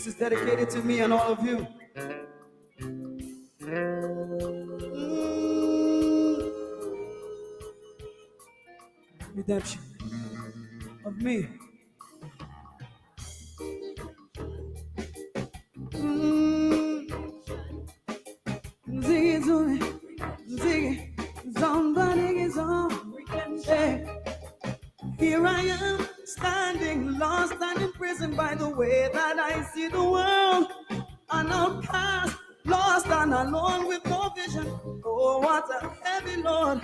This is dedicated to me and all of you. Redemption of me. Somebody is on. Hey. Here I am, standing lost and imprisoned by the way that I see the world. An outcast, lost and alone with no vision. Oh, what a heavy load.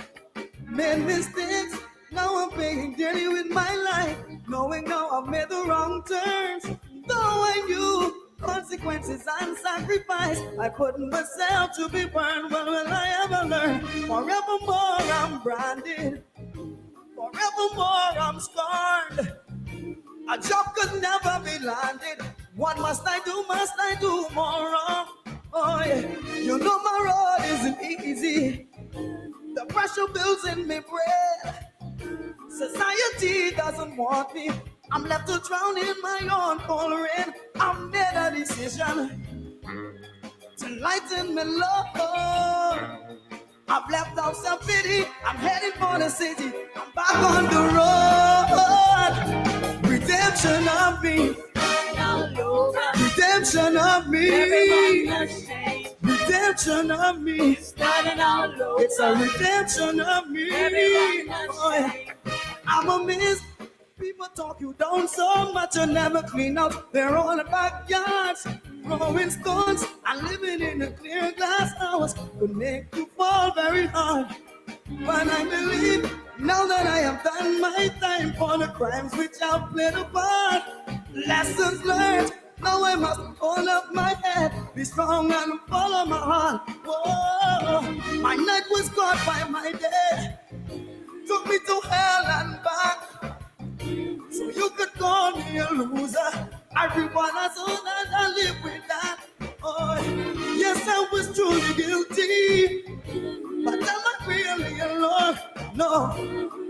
Made mistakes, now I'm paying dearly with my life. Knowing now I've made the wrong turns. Though I knew consequences and sacrifice, I put myself to be burned. Well, will I ever learn? Forevermore I'm branded. Forevermore I'm scarred. A job could never be landed. What must I do more wrong? Oh yeah, you know my road isn't easy. The pressure builds in me bread. Society doesn't want me. I'm left to drown in my own coloring. I've made a decision to lighten my love. I've left out self-pity. I'm heading for the city. I'm back on the road. Redemption of me. Redemption of me. Redemption of me. It's a redemption of me. Oh, yeah. I'm a mess. People talk you down so much you never clean out their own backyards. Throwing stones and living in a clear glass house could make you fall very hard. But I believe now that I have done my time for the crimes which I've played a part. Lessons learned, now I must hold up my head, be strong and follow my heart. Whoa, my night was caught by my day, took me to hell and back. So you could call me a loser. Everyone has own and I live with that. Oh, yes, I was truly guilty, but I'm not really alone. No,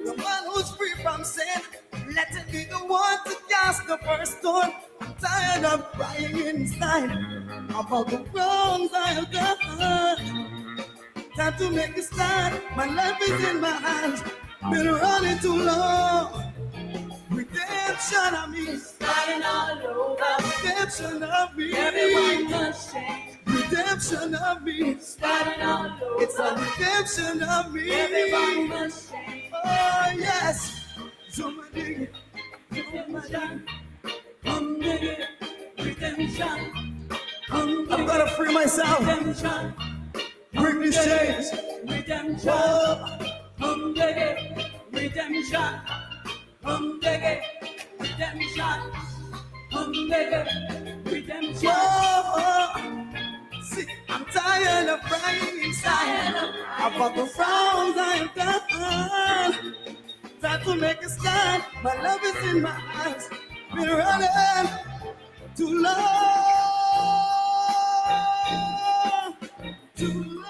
the one who's free from sin, let it be the one to cast the first stone. I'm tired of crying inside about the wrongs I have done. Time to make a start. My life is in my hands. Been running too long. Redemption of me, starting all over. Redemption of me, everyone must change. Redemption of me, starting all over. It's a redemption of me, everyone must change. Oh yes, somebody, redemption, redemption. I've got to free myself. Redemption, bring these chains. Redemption, redemption. Redemption, redemption. Oh, see, I'm tired of crying inside about the wrongs I have done. Time to make a stand. My love is in my eyes. Been running too long, too long.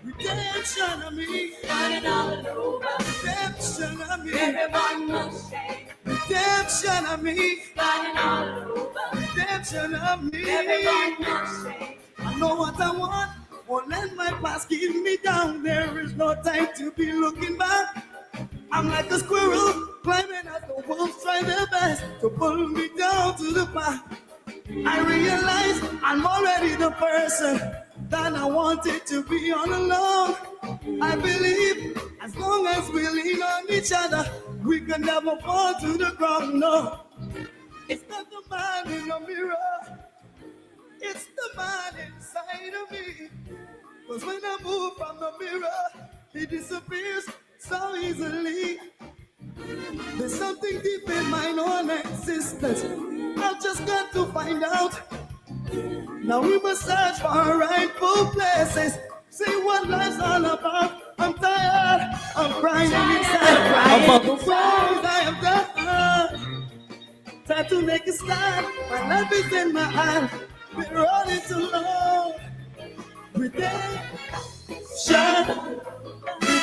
Redemption of me, running all over. Redemption of me, everyone must change. Redemption of me, running all over. Redemption of me, everyone must change. I know what I want, won't let my past keep me down. There is no time to be looking back. I'm like a squirrel climbing as the wolves try their best to pull me down to the path. I realize I'm already the person that I wanted to be all along. I believe as long as we lean on each other, we can never fall to the ground. No, it's not the man in the mirror, it's the man inside of me. Cause when I move from the mirror, he disappears so easily. There's something deep in my own existence I've just got to find out. Now we must search for rightful places, see what life's all about. I'm tired of crying inside about the wrongs I have done. Time to make a start. My life is in my hands. Been running too long. Redemption,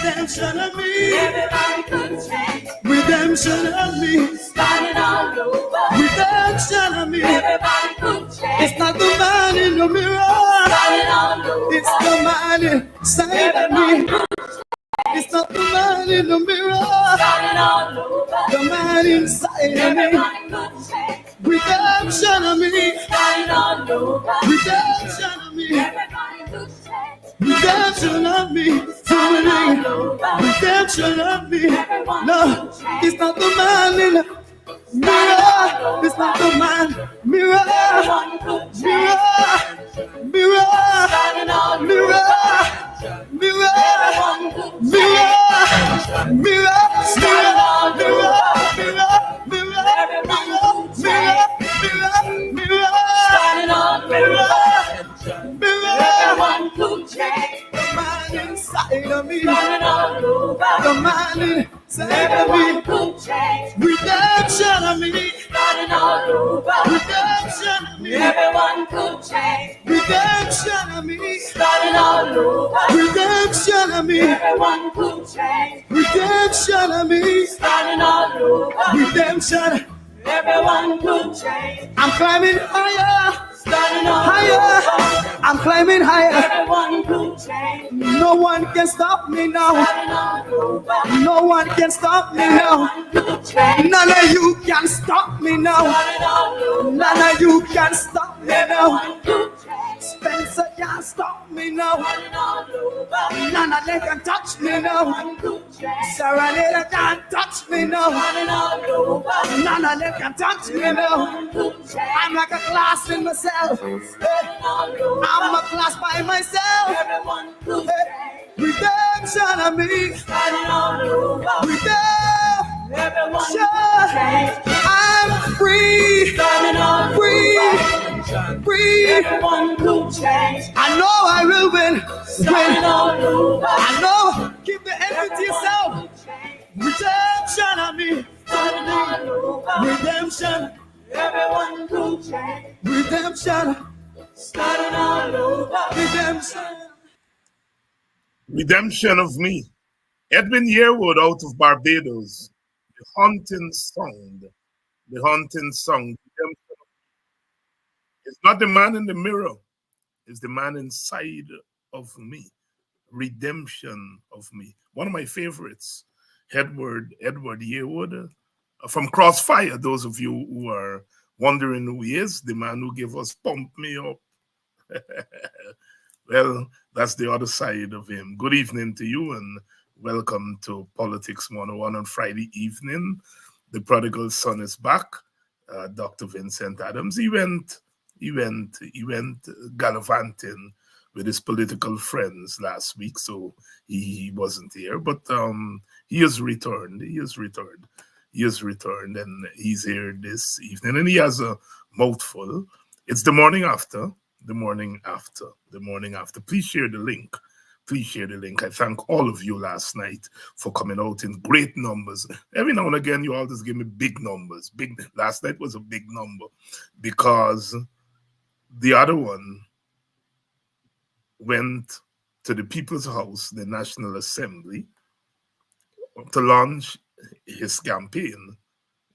redemption of me. Everybody could change. Redemption of me. Starting all over. Redemption of me. Everybody could change. It's not the man in the mirror. Starting all over. It's the man inside of me. It's not the man in the mirror. Starting all over. The man inside of me. Everybody could change. Redemption of me. Starting all over. Redemption of me. Everybody could change. Redemption of me. Redemption of me. No, it's not the man in the mirror. It's not the man. Mirror. Mirror. Mirror. Mirror. Mirror. Mirror. Mirror. Everyone could change. The man inside of me. The man inside of Everyone me. could change. Redemption of me. Starting all over. Redemption of me. Everyone could change. Redemption of me. Starting all over. Redemption of me. Everyone could change. Redemption of me. Starting all over. Redemption. Everyone could change. I'm climbing higher. Starting all Higher. over. I'm climbing higher. Everyone could change. No one can stop me now. Starting all over. No one can stop me now. Everyone could change. None of you can stop me now. Starting all over. None of you can stop me now. Everyone could change. Spencer can't stop me now. Starting all over. None of them can touch me now. Everyone could change. Sarah Leda can't touch me now. Starting all over. None of them can touch me now. Everyone could change. I'm like a glass in myself. Starting all over. I'm a glass by myself. Everyone could change. Redemption of me. Starting all over. Redemption. Everyone could change. I'm free. Starting all Free. over. Free. Everyone could change. I know I will win. Starting all over. I know. Keep the envy to yourself. Redemption of me. Starting all over. Redemption. Everyone could change. Redemption. Starting all over. Redemption. Redemption of me. Edwin Yearwood out of Barbados. The haunting song. The haunting song. Redemption. It's not the man in the mirror. It's the man inside of me. Redemption of me. One of my favorites. Edward Yearwood from Crossfire. Those of you who are wondering who he is, the man who gave us Pump Me Up. Well, that's the other side of him. Good evening to you and welcome to Politics 101 on Friday evening. The prodigal son is back. Dr. Vincent Adams. He went gallivanting with his political friends last week, so he wasn't here. But he has returned. He has returned, and he's here this evening. And he has a mouthful. It's the morning after. Please share the link. I thank all of you last night for coming out in great numbers. Every now and again, you all just give me big numbers. Last night was a big number because the other one went to the People's House, the National Assembly, to launch his campaign,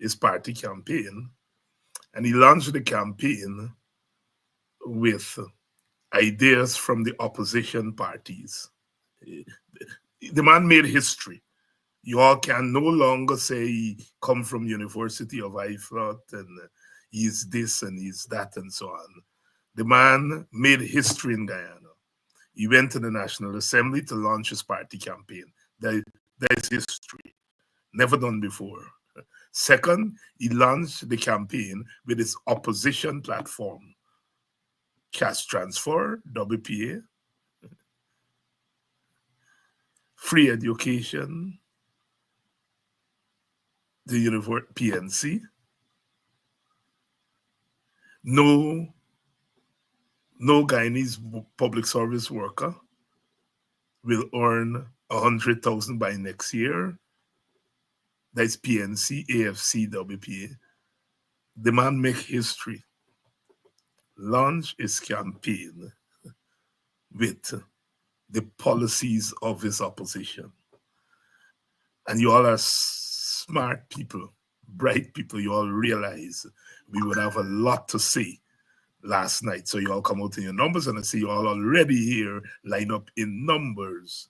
his party campaign. And he launched the campaign with ideas from the opposition parties. The man made history. You all can no longer say he come from University of Iflot and he's this and he's that and so on. The man made history in Guyana. He went to the National Assembly to launch his party campaign. That is history. Never done before. Second, he launched the campaign with his opposition platform. Cash transfer, WPA, free education, the university PNC, no Guyanese public service worker will earn 100,000 by next year. That's PNC, AFC, WPA. The man make history. Launch his campaign with the policies of his opposition. And you all are smart people, bright people. You all realize we would have a lot to say last night. So you all come out in your numbers, and I see you all already here line up in numbers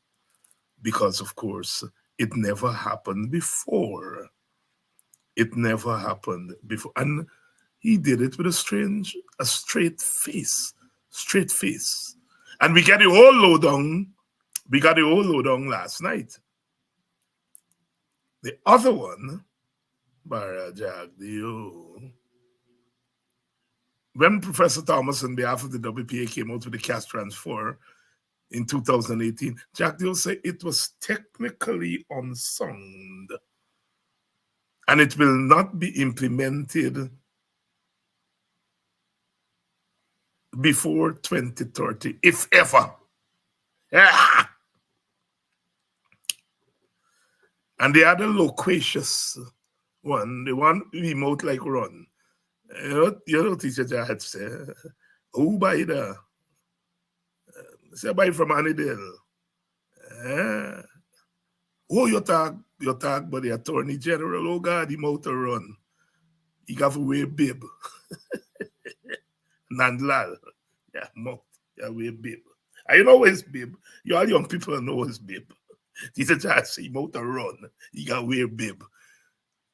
because, of course, it never happened before. It never happened before. And he did it with a straight face. Straight face. And we got the whole lowdown. We got the whole lowdown last night. The other one, Barajagdio, when Professor Thomas on behalf of the WPA came out with the cash transfer in 2018, Jack Dio said it was technically unsound and it will not be implemented before 2030, if ever. Ah! And the other loquacious one, the one we mouth like run. You know, teacher Jack say, who buy the? Say buy from Annydale. Oh, you talk, but the Attorney General, oh God, he mouth to run. He got to wear bib. Nandlal. Yeah, mouth. Yeah, wear bib. I know his bib. You all young people know his bib. Teacher Jack say, he mouth to run. He got to wear bib.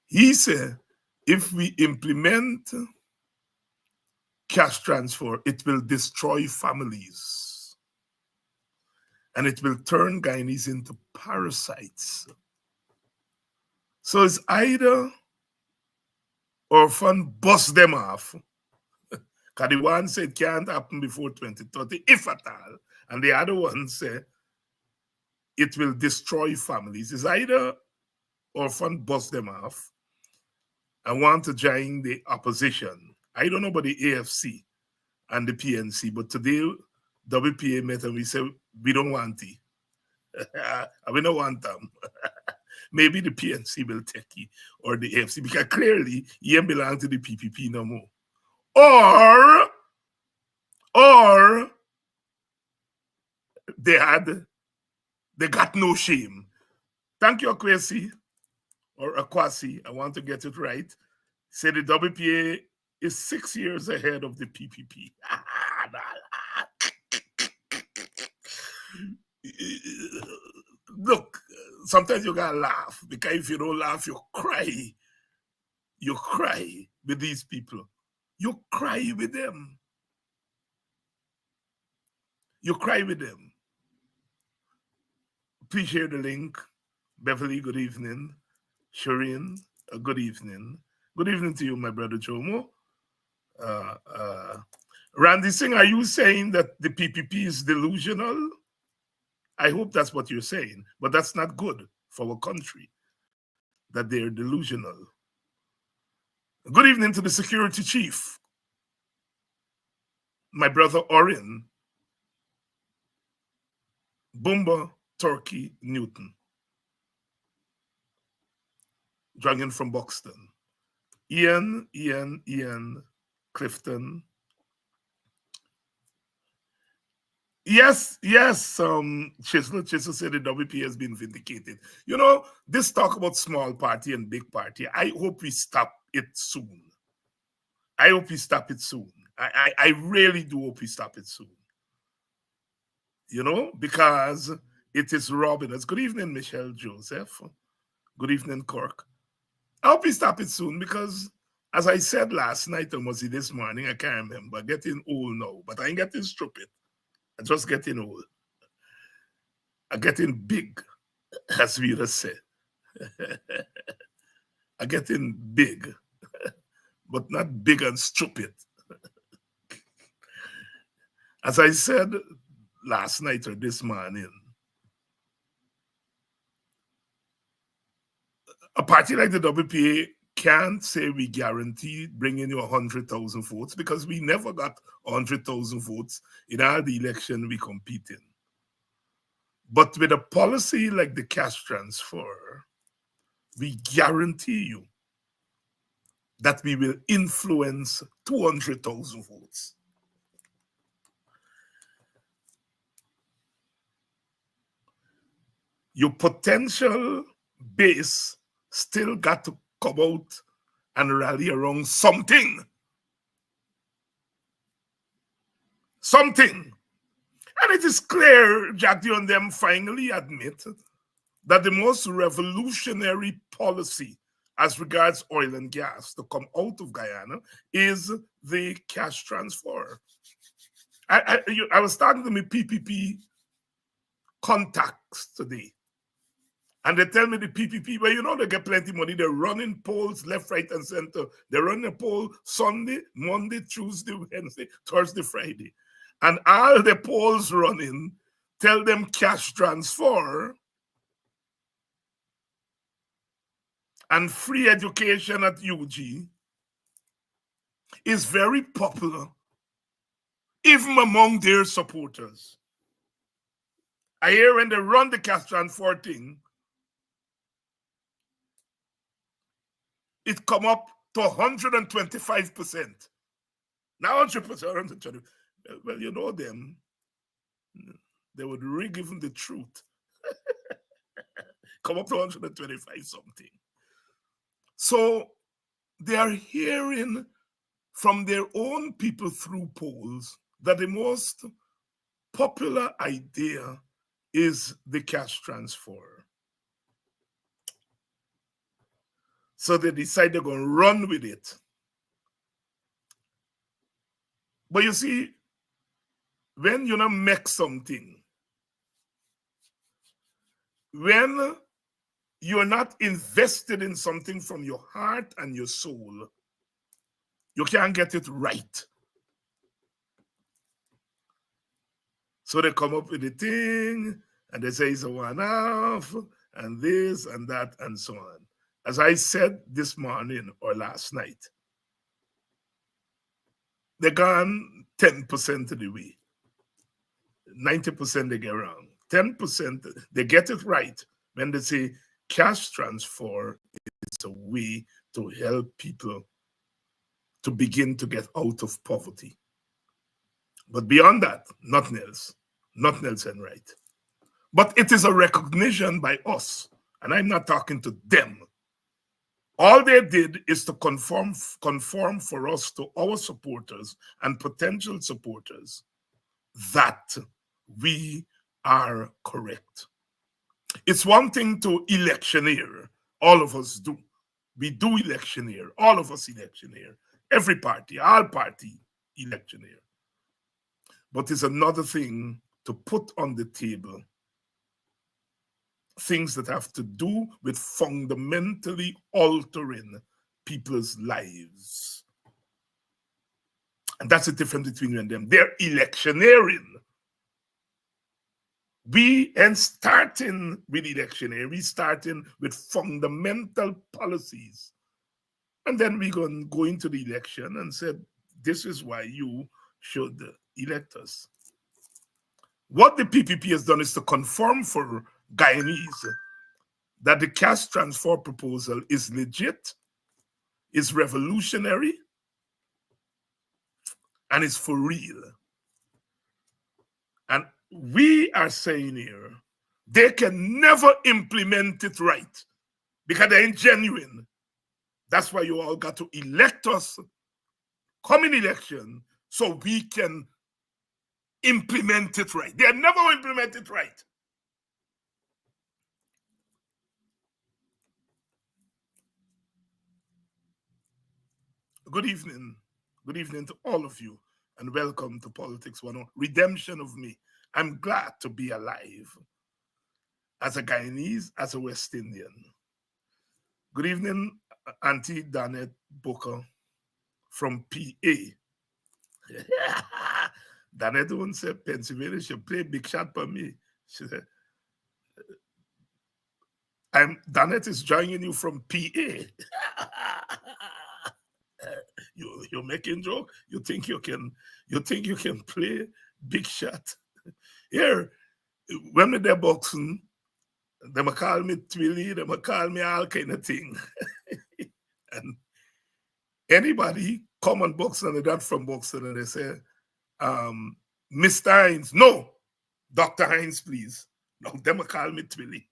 He said, if we implement cash transfer, it will destroy families. And it will turn Guyanese into parasites. So it's either orphan bust them off, because the one said it can't happen before 2030, if at all. And the other one said it will destroy families. It's either orphan bust them off and want to join the opposition. I don't know about the AFC and the PNC, but today WPA met and we said we don't want it. We don't want them. Maybe the PNC will take it or the AFC because clearly he ain't belong to the PPP no more. Or they got no shame. Thank you, Akwesi or Akwasi. I want to get it right. Say the WPA is 6 years ahead of the PPP. Look, sometimes you gotta laugh because if you don't laugh, you cry. You cry with these people. You cry with them. You cry with them. Please share the link. Beverly, good evening. Shireen, good evening. Good evening to you, my brother Jomo. Randy Singh, are you saying that the PPP is delusional? I hope that's what you're saying, but that's not good for our country, that they're delusional. Good evening to the security chief, my brother Orin, Bumba Turkey Newton, joining from Buxton. Ian, Clifton. Yes, Chisel said the WP has been vindicated. You know, this talk about small party and big party, I hope we stop it soon. I really do hope we stop it soon. You know, because it is robbing us. Good evening, Michelle Joseph. Good evening, Cork. I hope we stop it soon because, as I said last night or was it this morning, I can't remember, getting old now, but I ain't getting stupid. I'm just getting old. I'm getting big, as we just say. I'm getting big, but not big and stupid. As I said last night or this morning, a party like the WPA can't say we guarantee bringing you 100,000 votes because we never got 100,000 votes in all the election we compete in. But with a policy like the cash transfer, we guarantee you that we will influence 200,000 votes. Your potential base still got to come out and rally around something. Something. And it is clear, Jackie and them finally admit that the most revolutionary policy as regards oil and gas to come out of Guyana is the cash transfer. I was talking to my PPP contacts today, and they tell me the PPP, well, you know, they get plenty of money. They're running polls left, right, and center. They're running a poll Sunday, Monday, Tuesday, Wednesday, Thursday, Friday. And all the polls running tell them cash transfer and free education at UG is very popular, even among their supporters. I hear when they run the cash transfer thing, it come up to 125%. Now 100%. Well, you know them. They would rig even the truth. Come up to 125 something. So they are hearing from their own people through polls that the most popular idea is the cash transfer. So they decide they're going to run with it. But you see, when you make something, when you're not invested in something from your heart and your soul, you can't get it right. So they come up with a thing, and they say it's a one-off, and this and that, and so on. As I said this morning or last night, they're gone 10% of the way. 90% they get wrong. 10%, they get it right when they say cash transfer is a way to help people to begin to get out of poverty. But beyond that, nothing else. Nothing else and right. But it is a recognition by us, and I'm not talking to them. All they did is to conform for us to our supporters and potential supporters that we are correct. It's one thing to electioneer. All of us do. We do electioneer. All of us electioneer. Every party, all party electioneer. But it's another thing to put on the table things that have to do with fundamentally altering people's lives. And that's the difference between you and them. They're electioneering. We ain't starting with electioneering. We starting with fundamental policies. And then we're going to go into the election and say, this is why you should elect us. What the PPP has done is to confirm for Guyanese that the cash transfer proposal is legit, is revolutionary, and is for real. And we are saying here, they can never implement it right because they ain't genuine. That's why you all got to elect us, come in election, so we can implement it right. They never implement it right. Good evening. Good evening to all of you, and welcome to Politics 101. Redemption of me. I'm glad to be alive as a Guyanese, as a West Indian. Good evening, Auntie Danette Booker from PA. Danette won't say Pennsylvania, she'll play big shot for me. She said, Danette is joining you from PA. You're making joke. You think you can play big shot. Here, when they're boxing, they might call me Twilly, they might call me all kind of thing. And anybody come on boxing and they're not from boxing and they say, Mr. Hines, no, Dr. Hines, please. No, they might call me Twilly.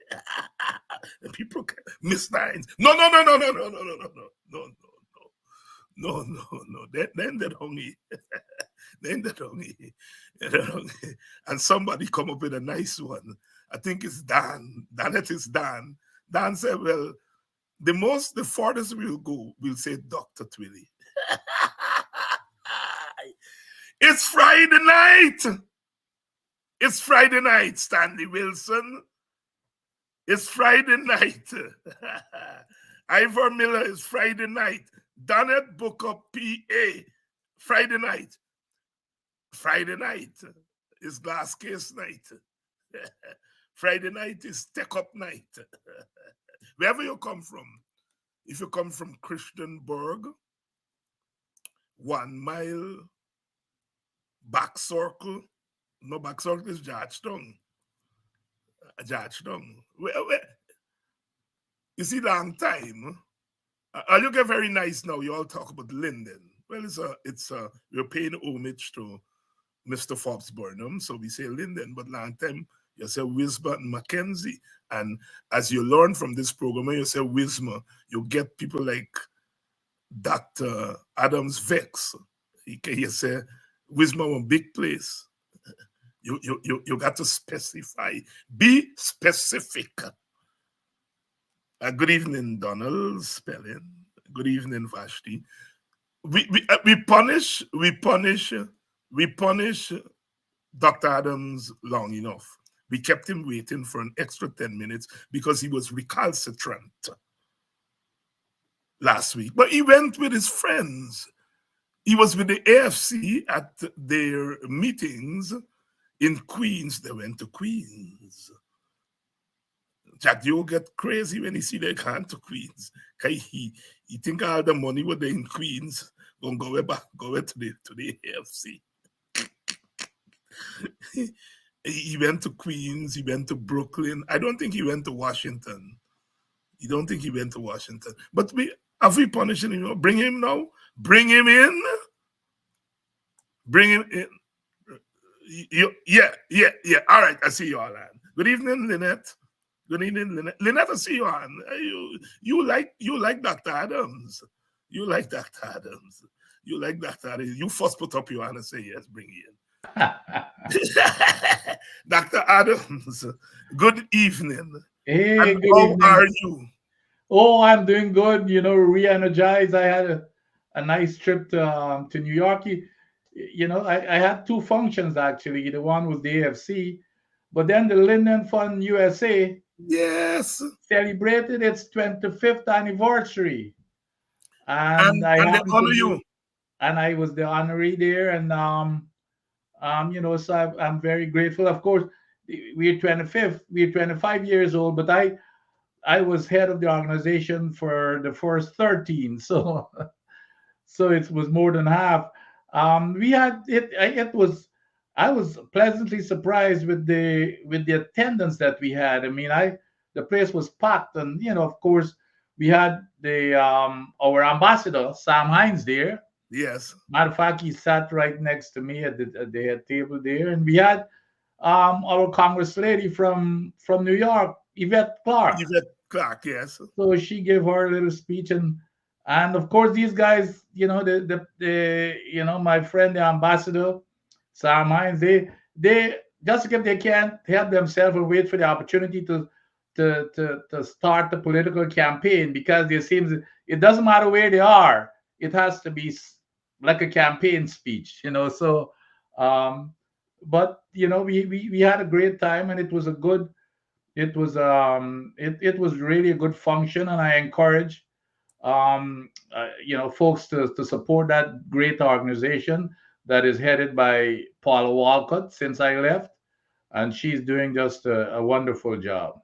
And people, Mr. Hines, no, no, no, no, no, no, no, no, no, no, no, no. No, no, no. Then they don't eat. Then they don't eat. And somebody come up with a nice one. I think it's Dan. It is Dan. Dan said, well, the farthest we'll go, we'll say Dr. Twilly. It's Friday night. It's Friday night, Stanley Wilson. It's Friday night. Ivor Miller is Friday night. Donnet Booker PA, Friday night. Friday night is glass case night. Friday night is tech up night. Wherever you come from, if you come from Christianburg, 1 mile back circle, no back circle is Georgetown. Georgetown. You see, long time. You get very nice now. You all talk about Linden. Well, we're paying homage to Mr. Forbes Burnham, so we say Linden, but long time you say Wisma and Mackenzie. And as you learn from this program, when you say Wisma, you get people like Dr. Adams Vex. You say Wisma one big place. You got to specify. Be specific. Good evening, Donald Spelling. Good evening, Vashti. We punish Dr. Adams long enough. We kept him waiting for an extra 10 minutes because he was recalcitrant last week. But he went with his friends. He was with the AFC at their meetings in Queens. They went to Queens. Jack, you get crazy when he see they come to Queens. He think all the money was there in Queens gonna go back to the AFC. He went to Queens, he went to Brooklyn. I don't think he went to Washington. You don't think he went to Washington. But have we punishing him? Bring him now. Bring him in. Bring him in. Yeah. All right, I see you all, Ann. Good evening, Lynette. Good evening, Lynette. Lynette, I see you on. You like Dr. Adams. You like Dr. Adams. You like Dr. Adams. You first put up your hand and say, yes, bring you in. Dr. Adams, good evening. Hey, and good how evening. are you? Oh, I'm doing good. Re-energized. I had a nice trip to New York. I had two functions actually. The one was the AFC, but then the Linden Fund USA celebrated its 25th anniversary, and I they happened honor you. And I was the honoree there, and so I'm very grateful. Of course, we're 25th, we're 25 years old, but I was head of the organization for the first 13, so it was more than half. We had it. I was pleasantly surprised with the attendance that we had. I mean, the place was packed, and of course, we had our ambassador Sam Hines there. Yes. Matter of fact, he sat right next to me at the table there, and we had our Congress lady from New York, Yvette Clark. Yvette Clark, yes. So she gave her little speech, and of course these guys, my friend the ambassador Sam Hines, they just if they can't help themselves and wait for the opportunity to start the political campaign, because it seems it doesn't matter where they are, it has to be like a campaign speech, So, but we had a great time, and it was really a good function, and I encourage folks to support that great organization that is headed by Paula Walcott since I left, and she's doing just a wonderful job.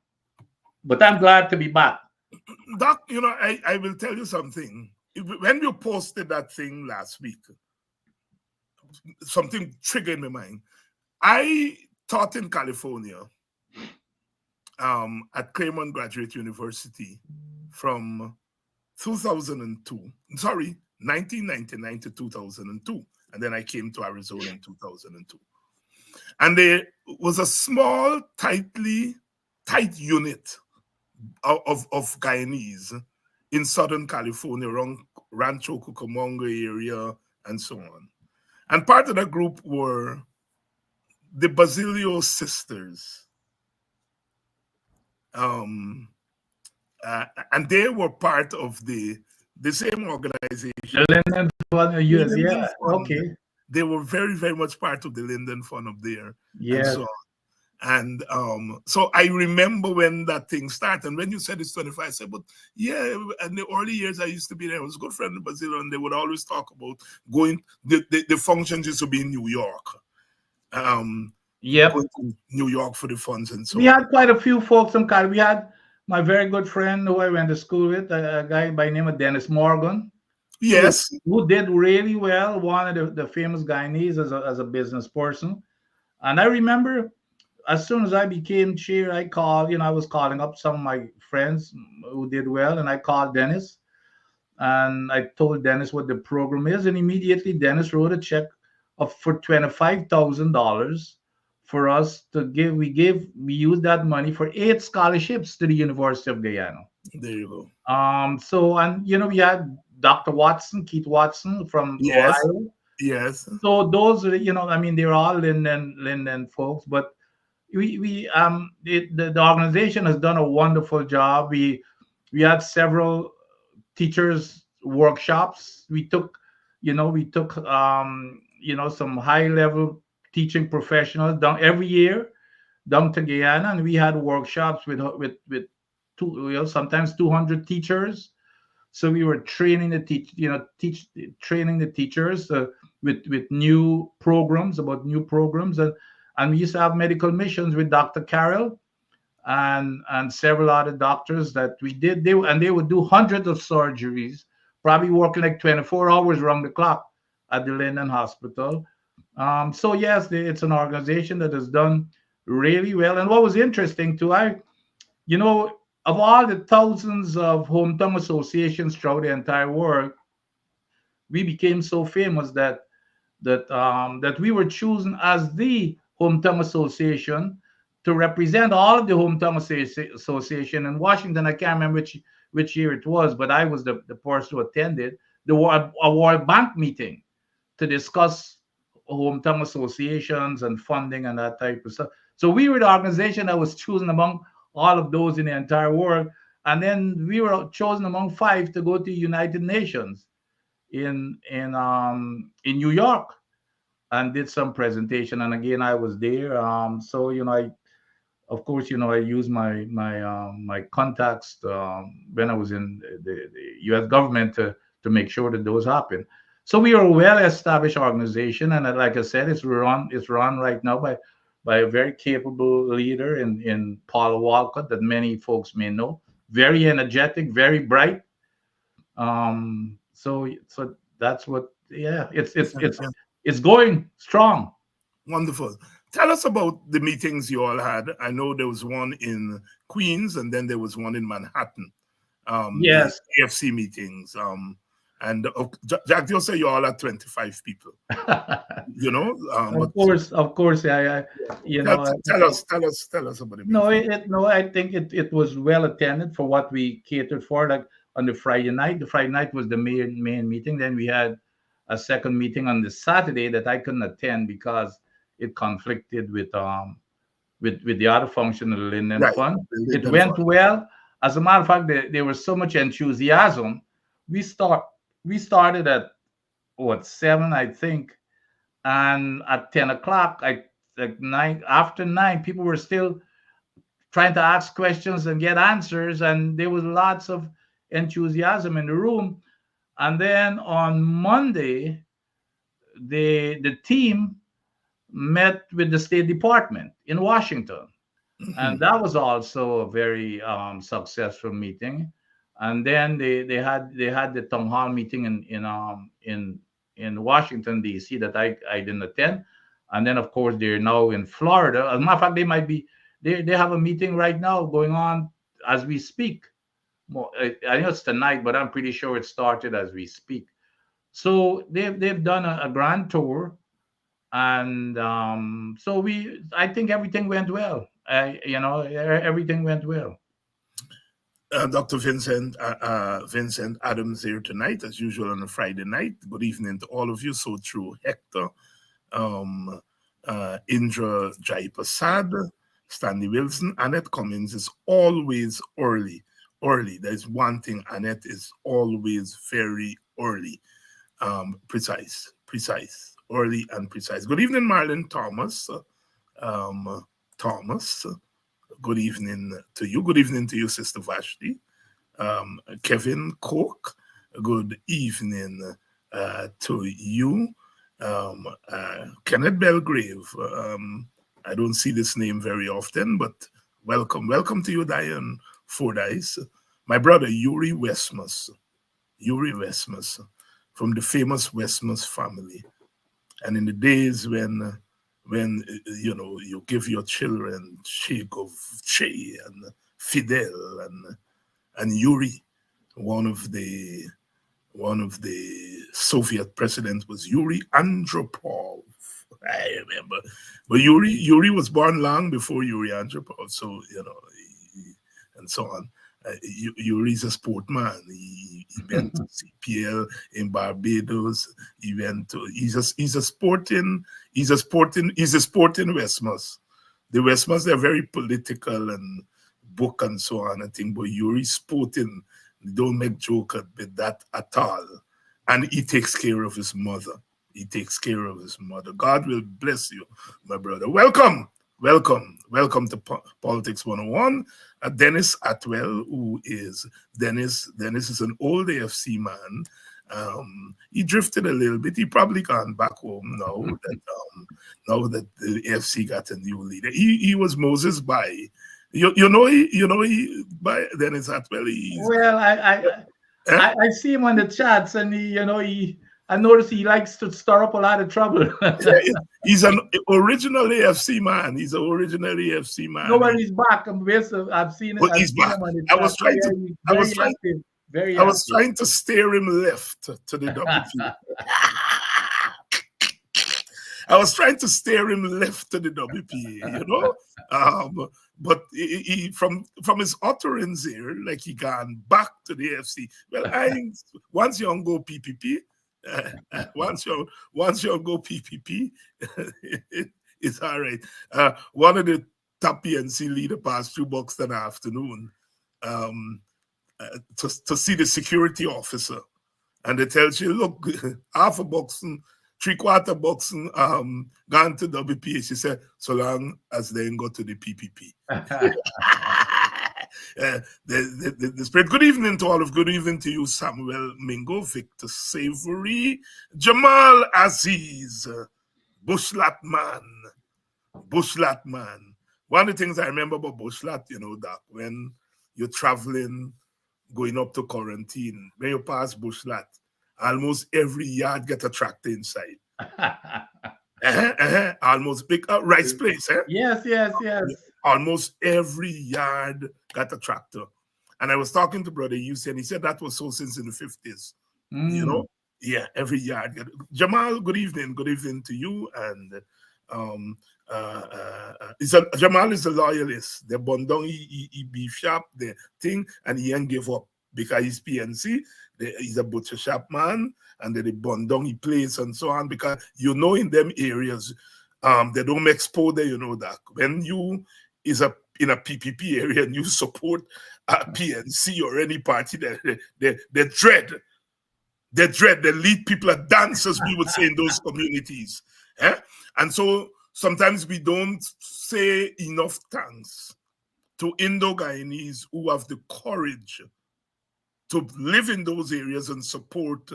But I'm glad to be back. Doc, I will tell you something. When you posted that thing last week, something triggered in my mind. I taught in California at Claremont Graduate University from 1999 to 2002. And then I came to Arizona in 2002. And there was a small, tightly tight unit of Guyanese in Southern California, around Rancho Cucamonga area, and so on. And part of the group were the Basilio sisters. Um, and they were part of the same The organization, Linden Fund, the US, Linden yeah, Fund. okay, They were very, very much part of the Linden Fund up there, and yes, so on. And so I remember when that thing started. And when you said it's 25, I said, but yeah, in the early years I used to be there. I was a good friend in Brazil, and they would always talk about going, the functions used to be in New York. yep. Going to New York for the funds and We so on. had quite a few folks from Cal. We had my very good friend who I went to school with, a guy by the name of Dennis Morgan, Yes, who did really well, one of the famous Guyanese as a business person. And I remember as soon as I became chair, I called, I was calling up some of my friends who did well, and I called Dennis and I told Dennis what the program is. And immediately Dennis wrote a check for $25,000 for us to give. We used that money for 8 scholarships to the University of Guyana. there you go. So, and we had Dr. Watson, Keith Watson from Yes, Ohio. yes. So those are, I mean, they're all Linden folks, but the organization has done a wonderful job. We had several teachers workshops. We took some high level teaching professionals down every year down to Guyana, and we had workshops with sometimes 200 teachers. So we were training the training the teachers with new programs, and we used to have medical missions with Dr. Carroll and several other doctors that we did. They would do hundreds of surgeries, probably working like 24 hours around the clock at the Linden Hospital. So yes, it's an organization that has done really well. And what was interesting too, you know, of all the thousands of hometown associations throughout the entire world, we became so famous that we were chosen as the hometown association to represent all of the hometown association in Washington. I can't remember which year it was, but I was the person who attended a World Bank meeting to discuss hometown associations and funding and that type of stuff. So we were the organization that was chosen among all of those in the entire world. And then we were chosen among 5 to go to United Nations in New York and did some presentation. And again, I was there. So I of course I used my contacts when I was in the U.S. government to make sure that those happen. So we are a well-established organization, and like I said, it's run right now by a very capable leader in Paul Walcott that many folks may know. Very energetic, very bright. So that's what. Yeah, it's going strong. Wonderful. Tell us about the meetings you all had. I know there was one in Queens and then there was one in Manhattan, the Yes. AFC meetings. And Jack, you say you all had 25 people, but Of course, yeah. tell us about the No, meeting. no, I think it was well attended for what we catered for. Like on the Friday night, was the main meeting. Then we had a second meeting on the Saturday that I couldn't attend because it conflicted with the other function of the Linden Right. Fund. The It Linden went Fund. well. As a matter of fact, there was so much enthusiasm. We start we started at what 7, I think, and at 10 o'clock, like 9 after 9, people were still trying to ask questions and get answers, and there was lots of enthusiasm in the room. And then on Monday, the team met with the State Department in Washington, and Mhm. that was also a very successful meeting. And then they had the town hall meeting in Washington D.C. that I didn't attend. And then of course they're now in Florida. As a matter of fact, they have a meeting right now going on as we speak. I know it's tonight, but I'm pretty sure it started as we speak. So they've done a grand tour, and so I think everything went well. everything went well. Dr. Vincent Adams here tonight, as usual on a Friday night. Good evening to all of you. So through Hector, um, Indra Jaiprasad, Stanley Wilson, Annette Cummins is always early. Early. There's one thing, Annette is always very early. Precise, early and precise. Good evening, Marlon Thomas. Thomas. Good evening to you. Good evening to you, Sister Vashti. Kevin Cook. Good evening to you. Kenneth Belgrave. I don't see this name very often, but welcome. Welcome to you, Diane Fordyce. My brother, Yuri Westmus. Yuri Westmus, from the famous Westmus family. And in the days when you give your children Che and Fidel and Yuri, one of the Soviet presidents was Yuri Andropov. I remember, but Yuri was born long before Yuri Andropov, so and so on. Yuri's a sportman. He went to CPL in Barbados. He's a sporting Westmus. The Westmus, they're very political and book and so on and thing, but Yuri's sporting. Don't make joke with that at all. And he takes care of his mother. God will bless you, my brother. Welcome to Politics 101. Dennis Atwell, who is Dennis is an old AFC man. He drifted a little bit. He probably gone back home now that the AFC got a new leader. He was Moses by by Dennis Atwell. Well, I see him on the chats, and I notice he likes to stir up a lot of trouble. He's an original AFC man. Nobody's back. I've seen it. But he's back. I was trying to steer him left to the WP. I was trying to steer him left to the WPA, but he from his utterance here, like he gone back to the AFC. Well, once you go PPP, once you go PPP, it's all right. One of the top PNC leader passed through Buxton afternoon to see the security officer, and they tell you, look, half a Buxton, 3/4 Buxton gone to WPA. She said, so long as they go to the PPP. The spread. Good evening to all of. Good evening to you, Samuel Mingo, Victor Savory, Jamal Aziz, Bushlat man. One of the things I remember about Bushlat, that when you're traveling, going up to quarantine, when you pass Bushlat, almost every yard get a tractor inside. Almost big rice place, eh? Yes. Almost every yard got a tractor. And I was talking to Brother Yussi, and he said that was so since in the 50s. Yeah, every yard. Jamal, good evening. Good evening to you. And Jamal is a loyalist. The Bondong, he beef shop, the thing, and he ain't give up because he's PNC. He's a butcher shop man, and the Bondong he plays and so on, because in them areas, they don't make sport there, that. When you is in a PPP area and you support a PNC or any party, they dread. They lead people as dancers, we would say, in those communities. And so sometimes we don't say enough thanks to Indo-Guyanese who have the courage to live in those areas and support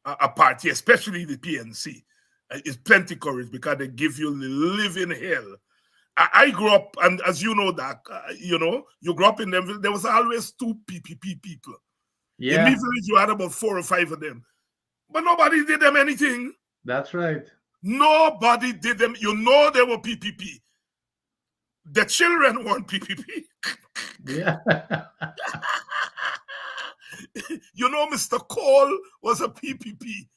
a party, especially the PNC. It's plenty courage because they give you the living hell. I grew up, and as you know, that you grew up in them. There was always 2 PPP people. Yeah. In my village, you had about 4 or 5 of them, but nobody did them anything. That's right. Nobody did them. They were PPP. The children weren't PPP. Yeah. Mr. Cole was a PPP.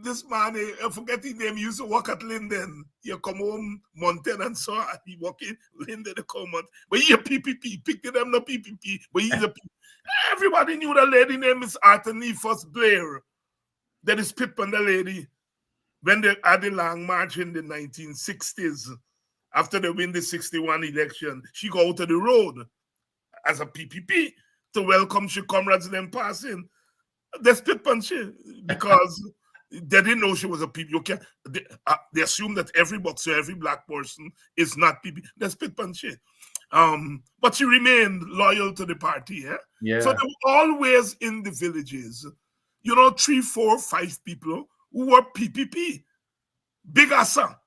This man, I forget his name, he used to work at Linden. You come home, Mountain, and so on. He work in Linden, the come out. But he a PPP, picked them the PPP, but he's a PPP. Everybody knew the lady name is Arthur Blair. That is Pip and the lady. When they had the long march in the 1960s, after they win the 61 election, she go out to the road as a PPP to welcome she comrades them passing. They spit on she because they didn't know she was a PP. You can they assume that every boxer, every black person is not PP. They spit on she. But she remained loyal to the party. So they were always in the villages. 3, 4, 5 people who were PPP. Big Asa.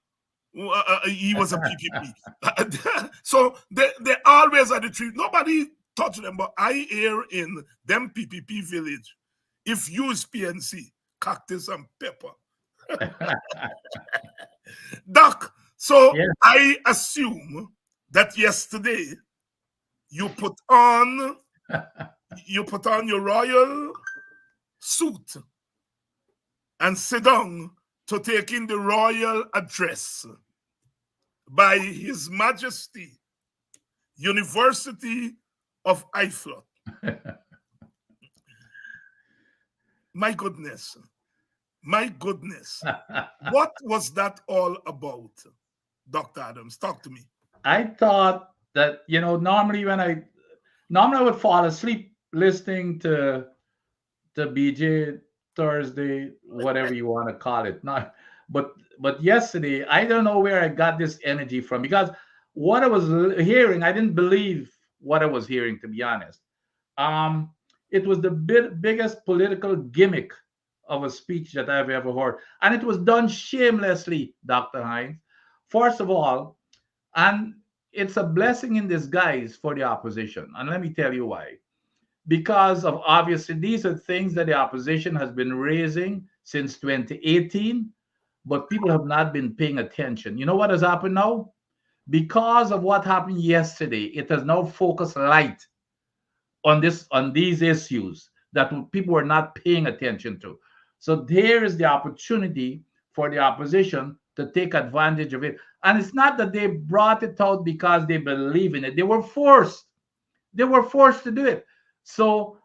He was a PPP. So they always had the tree. Nobody touched them, but I hear in them PPP village, if you use PNC, cactus and pepper. Doc, so I assume that yesterday you put on your royal suit and sit down to take in the royal address by His Majesty University of Iflot. My goodness. What was that all about, Dr. Adams? Talk to me. I thought that, normally I would fall asleep listening to BJ Thursday, whatever you want to call it. But yesterday, I don't know where I got this energy from, because what I was hearing, I didn't believe what I was hearing, to be honest. It was the biggest political gimmick of a speech that I've ever heard. And it was done shamelessly, Dr. Hines. First of all, and it's a blessing in disguise for the opposition. And let me tell you why. Because of, obviously, these are things that the opposition has been raising since 2018, but people have not been paying attention. You know what has happened now? Because of what happened yesterday, it has now focused light on these issues that people were not paying attention to. So there is the opportunity for the opposition to take advantage of it. And it's not that they brought it out because they believe in it. They were forced. They were forced to do it. But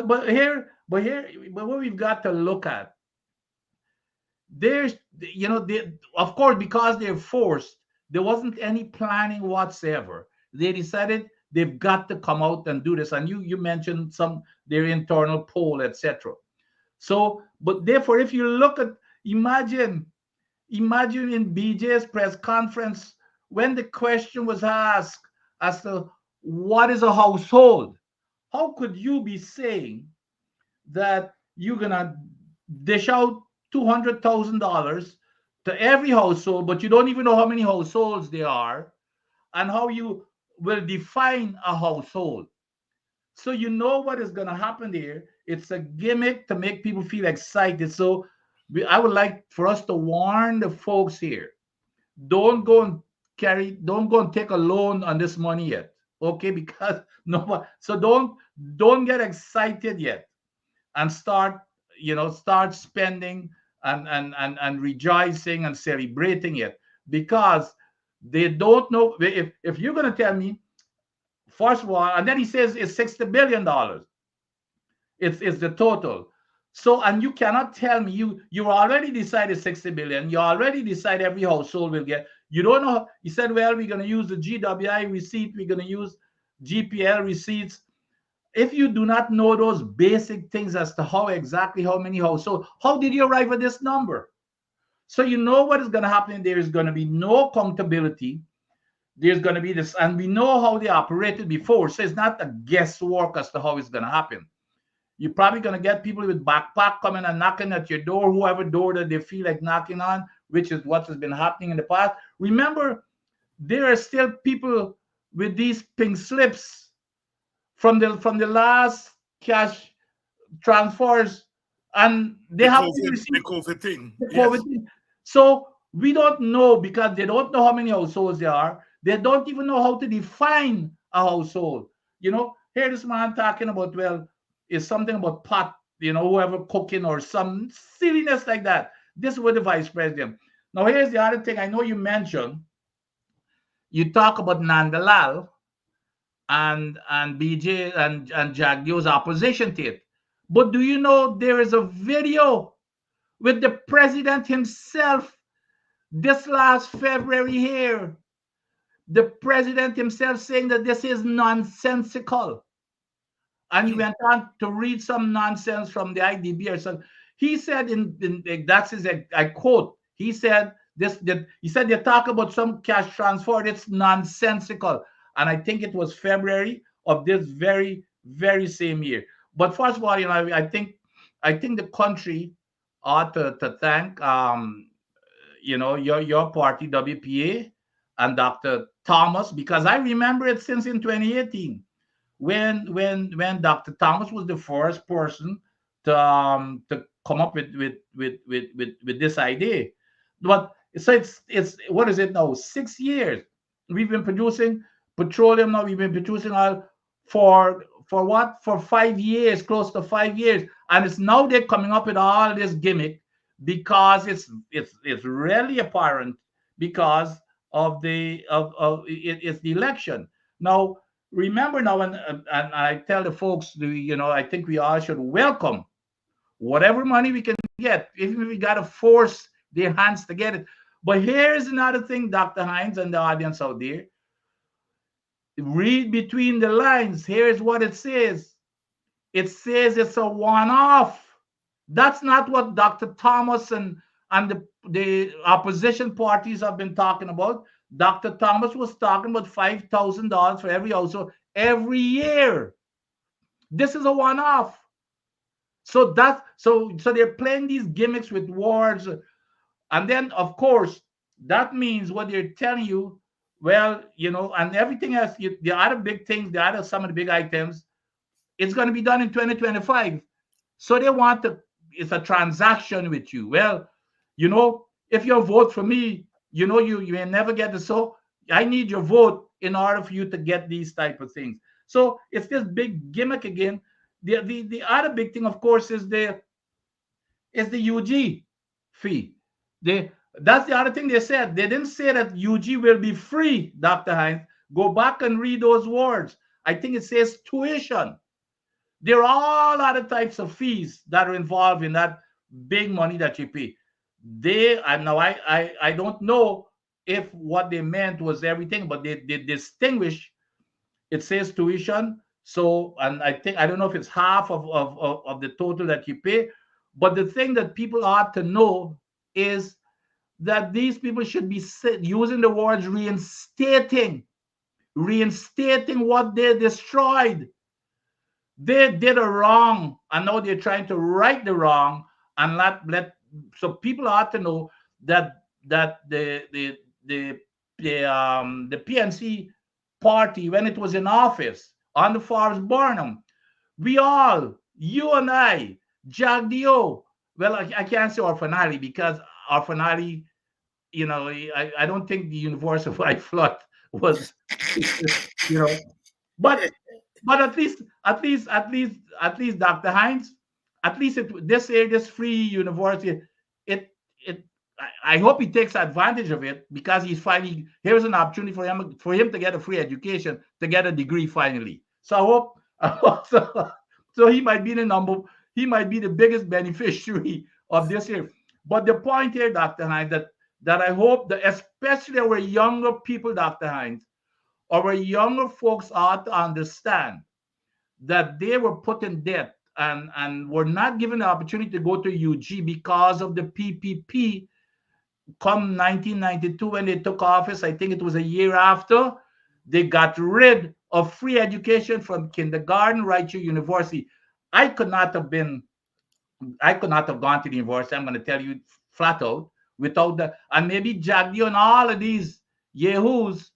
what we've got to look at, there's, of course, because they're forced, there wasn't any planning whatsoever. They decided they've got to come out and do this. And you mentioned their internal poll, etc. So, but therefore, if you look at, imagine in BJ's press conference, when the question was asked as to what is a household, how could you be saying that you're gonna dish out $200,000 to every household, but you don't even know how many households there are, and how you will define a household? So you know what is going to happen there. It's a gimmick to make people feel excited. So I would like for us to warn the folks here: don't go and take a loan on this money yet, okay? Because so don't get excited yet, and start spending and rejoicing and celebrating it, because they don't know. If you're going to tell me, first of all, and then he says it's $60 billion, it's the total. So, and you cannot tell me you already decided 60 billion. You already decide every household will get. You don't know. You said, well, we're going to use the GWI receipt. We're going to use GPL receipts. If you do not know those basic things as to how many households, how did you arrive at this number? So you know what is going to happen. There is going to be no accountability. There's going to be this, and we know how they operated before. So it's not a guesswork as to how it's going to happen. You're probably going to get people with backpack coming and knocking at your door, whoever door that they feel like knocking on, which is what has been happening in the past. Remember, there are still people with these pink slips from the last cash transfers, and they have the COVID thing. Thing. So we don't know, because they don't know how many households there are. They don't even know how to define a household. Here this man talking about, well, it's something about pot whoever cooking or some silliness like that. This was the vice president. Now, here's the other thing. I know you mentioned, you talk about Nandalal and BJ and Jagdio's opposition to it. But do you know there is a video with the president himself this last February here? The president himself saying that this is nonsensical. And he went on to read some nonsense from the IDB or something. He said, that's his, I quote, he said, he said they talk about some cash transfer. It's nonsensical. And I think it was February of this very, very same year. But first of all, I think the country ought to thank your party, WPA, and Dr. Thomas, because I remember it since in 2018 when Dr. Thomas was the first person to come up with this idea. But so it's what is it now? 6 years we've been producing petroleum. Now we've been producing oil for what? For 5 years, close to 5 years, and it's now they're coming up with all this gimmick because it's really apparent because of it's the election now. Remember now, and I tell the folks, I think we all should welcome whatever money we can get, even if we got to force their hands to get it. But here's another thing, Dr. Hines and the audience out there. Read between the lines. Here's what it says. It says it's a one-off. That's not what Dr. Thomas and the opposition parties have been talking about. Dr. Thomas was talking about $5,000 for every household every year. This is a one-off. So they're playing these gimmicks with words, and then of course that means what they're telling you. Well, and everything else. The other big things, some of the big items, it's going to be done in 2025. So they want it's a transaction with you. Well, if you vote for me, you may never get the so. I need your vote in order for you to get these type of things. So it's this big gimmick again. The other big thing, of course, is the UG fee. That's the other thing they said. They didn't say that UG will be free, Dr. Hines. Go back and read those words. I think it says tuition. There are all other types of fees that are involved in that big money that you pay. I don't know if what they meant was everything, but they distinguish. It says tuition. So, and I don't know if it's half of the total that you pay. But the thing that people ought to know is that these people should be using the words reinstating what they destroyed. They did a wrong, and now they're trying to right the wrong, and so people ought to know that the PNC party, when it was in office on the Forbes Burnham, we all, you and I, Jagdio, well, I can't say Orfanali because Orfanali, I don't think the University of White Flood was, but at least Dr. Hines, at least this free university, I hope he takes advantage of it because here's an opportunity for him to get a free education, to get a degree finally. So I hope so he might be the biggest beneficiary of this here. But the point here, Dr. Hines, that I hope that especially our younger people, Dr. Hines, our younger folks ought to understand that they were put in debt and were not given the opportunity to go to UG because of the PPP come 1992 when they took office. I think it was a year after, they got rid of free education from kindergarten right to university. I could not have gone to the university, I'm going to tell you flat out, without that. And maybe Jagdio and all of these yahoos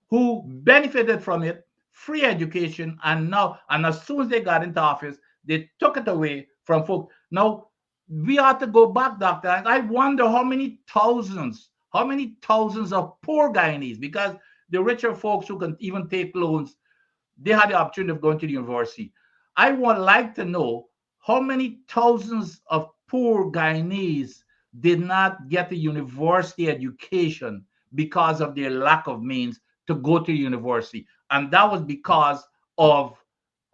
who benefited from it, free education, and as soon as they got into office, they took it away from folks. Now, we ought to go back, Doctor. And I wonder how many thousands of poor Guyanese, because the richer folks who can even take loans, they had the opportunity of going to the university. I would like to know how many thousands of poor Guyanese did not get a university education because of their lack of means to go to university, and that was because of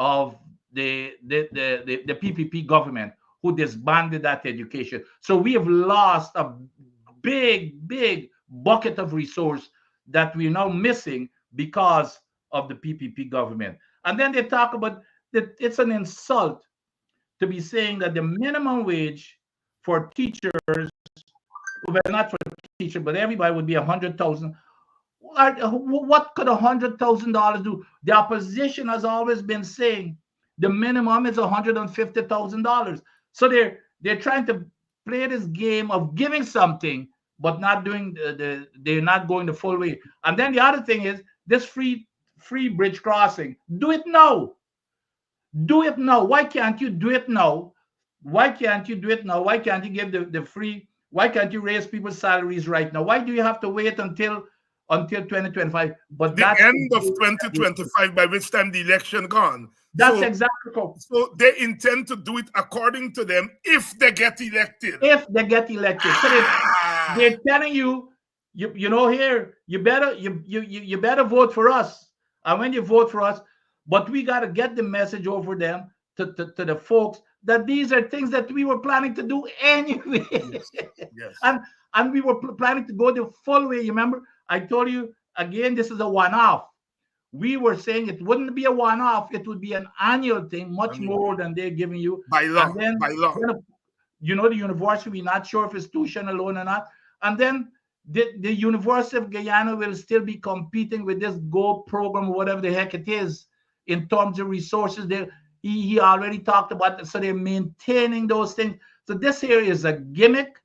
of the PPP government who disbanded that education. So we have lost a big bucket of resource that we're now missing because of the PPP government. And then they talk about that it's an insult to be saying that the minimum wage for teachers, well, not for teachers, but everybody would be 100,000. What could $100,000 do? The opposition has always been saying the minimum is $150,000. So they're trying to play this game of giving something, but not doing they're not going the full way. And then the other thing is this free bridge crossing. Do it now. Do it now. Why can't you do it now? Why can't you do it now? Why can't you give the free? Why can't you raise people's salaries right now? Why do you have to wait until 2025? But the end of 2025, by which time the election gone. That's exactly correct. So they intend to do it according to them if they get elected. If they get elected. So they're telling you, you know, here, you better vote for us. And when you vote for us, but we got to get the message over them to the folks that these are things that we were planning to do anyway. Yes. And we were planning to go the full way. You remember, I told you again, this is a one-off. We were saying it wouldn't be a one-off; it would be an annual thing, much more than they're giving you by law. Then, by law, you know, the university, we're not sure if it's tuition alone or not. And then the University of Guyana will still be competing with this GO program or whatever the heck it is in terms of resources. He already talked about it, so they're maintaining those things. So this here is a gimmick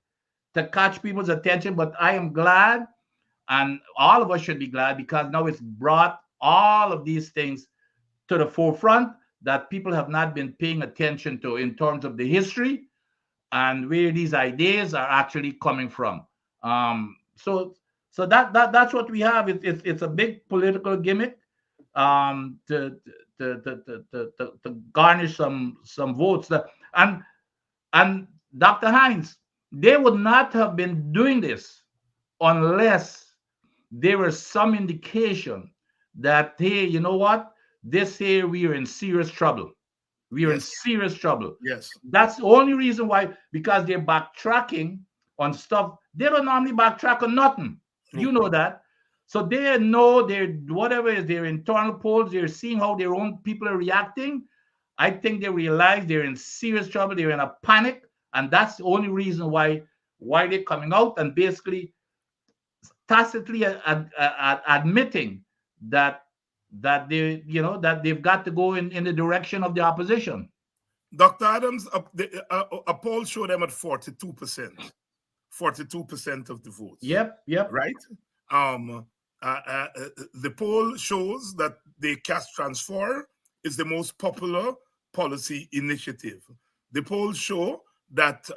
to catch people's attention, but I am glad, and all of us should be glad, because now it's brought all of these things to the forefront that people have not been paying attention to in terms of the history and where these ideas are actually coming from. So that's what we have. It's a big political gimmick to garnish some votes. And Dr. Hines, they would not have been doing this unless there was some indication that, hey, you know what? This here, we are in serious trouble. We are in serious trouble. Yes. That's the only reason why, because they're backtracking on stuff. They don't normally backtrack on nothing. You know that. So they know whatever is their internal polls, they're seeing how their own people are reacting. I think they realize they're in serious trouble. They're in a panic. And that's the only reason why they're coming out and basically tacitly admitting that they, you know, that they've got to go in the direction of the opposition. Dr. Adams, a poll showed them at 42%. 42% of the votes. Yep. Right? The poll shows that the cash transfer is the most popular policy initiative. The polls show that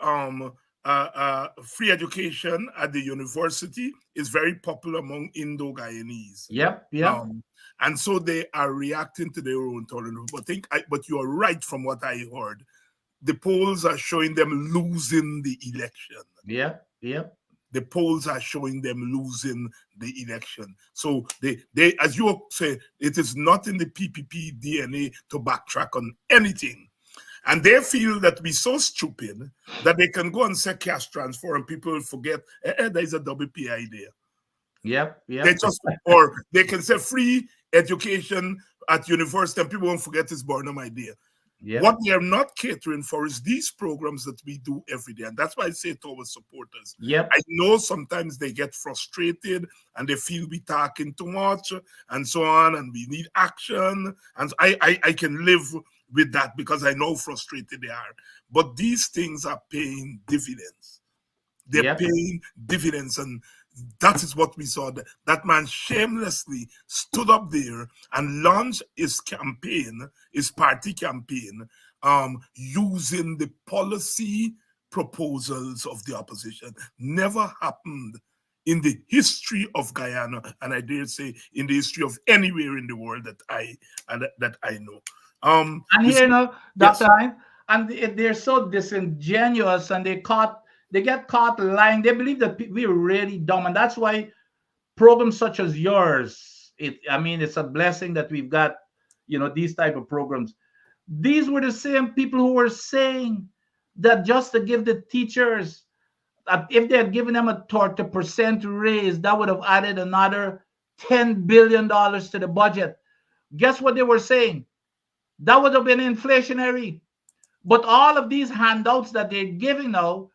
free education at the university is very popular among Indo-Guyanese. Yep. And so they are reacting to their own tolerance. But you are right from what I heard. The polls are showing them losing the election. Yep. The polls are showing them losing the election. So they as you say, it is not in the PPP DNA to backtrack on anything. And they feel that we're so stupid that they can go and say cash transfer and people will forget, there's a WPI there. Yep. They just, or they can say free education at university and people won't forget this Burnham idea. Yep. What they are not catering for is these programs that we do every day. And that's why I say to our supporters, Yep. I know sometimes they get frustrated and they feel we talking too much and so on, and we need action. And I can live with that because I know frustrated they are. But these things are paying dividends. They're paying dividends, and that is what we saw. That man shamelessly stood up there and launched his campaign, his party campaign, using the policy proposals of the opposition. Never happened in the history of Guyana, and I dare say in the history of anywhere in the world that I know. And here, you know, Dr. Hines, and they're so disingenuous, and they get caught lying. They believe that we're really dumb, and that's why programs such as yours, I mean, it's a blessing that we've got, these type of programs. These were the same people who were saying that just to give the teachers, if they had given them a 30% raise, that would have added another $10 billion to the budget. Guess what they were saying? That would have been inflationary. But all of these handouts that they're giving now,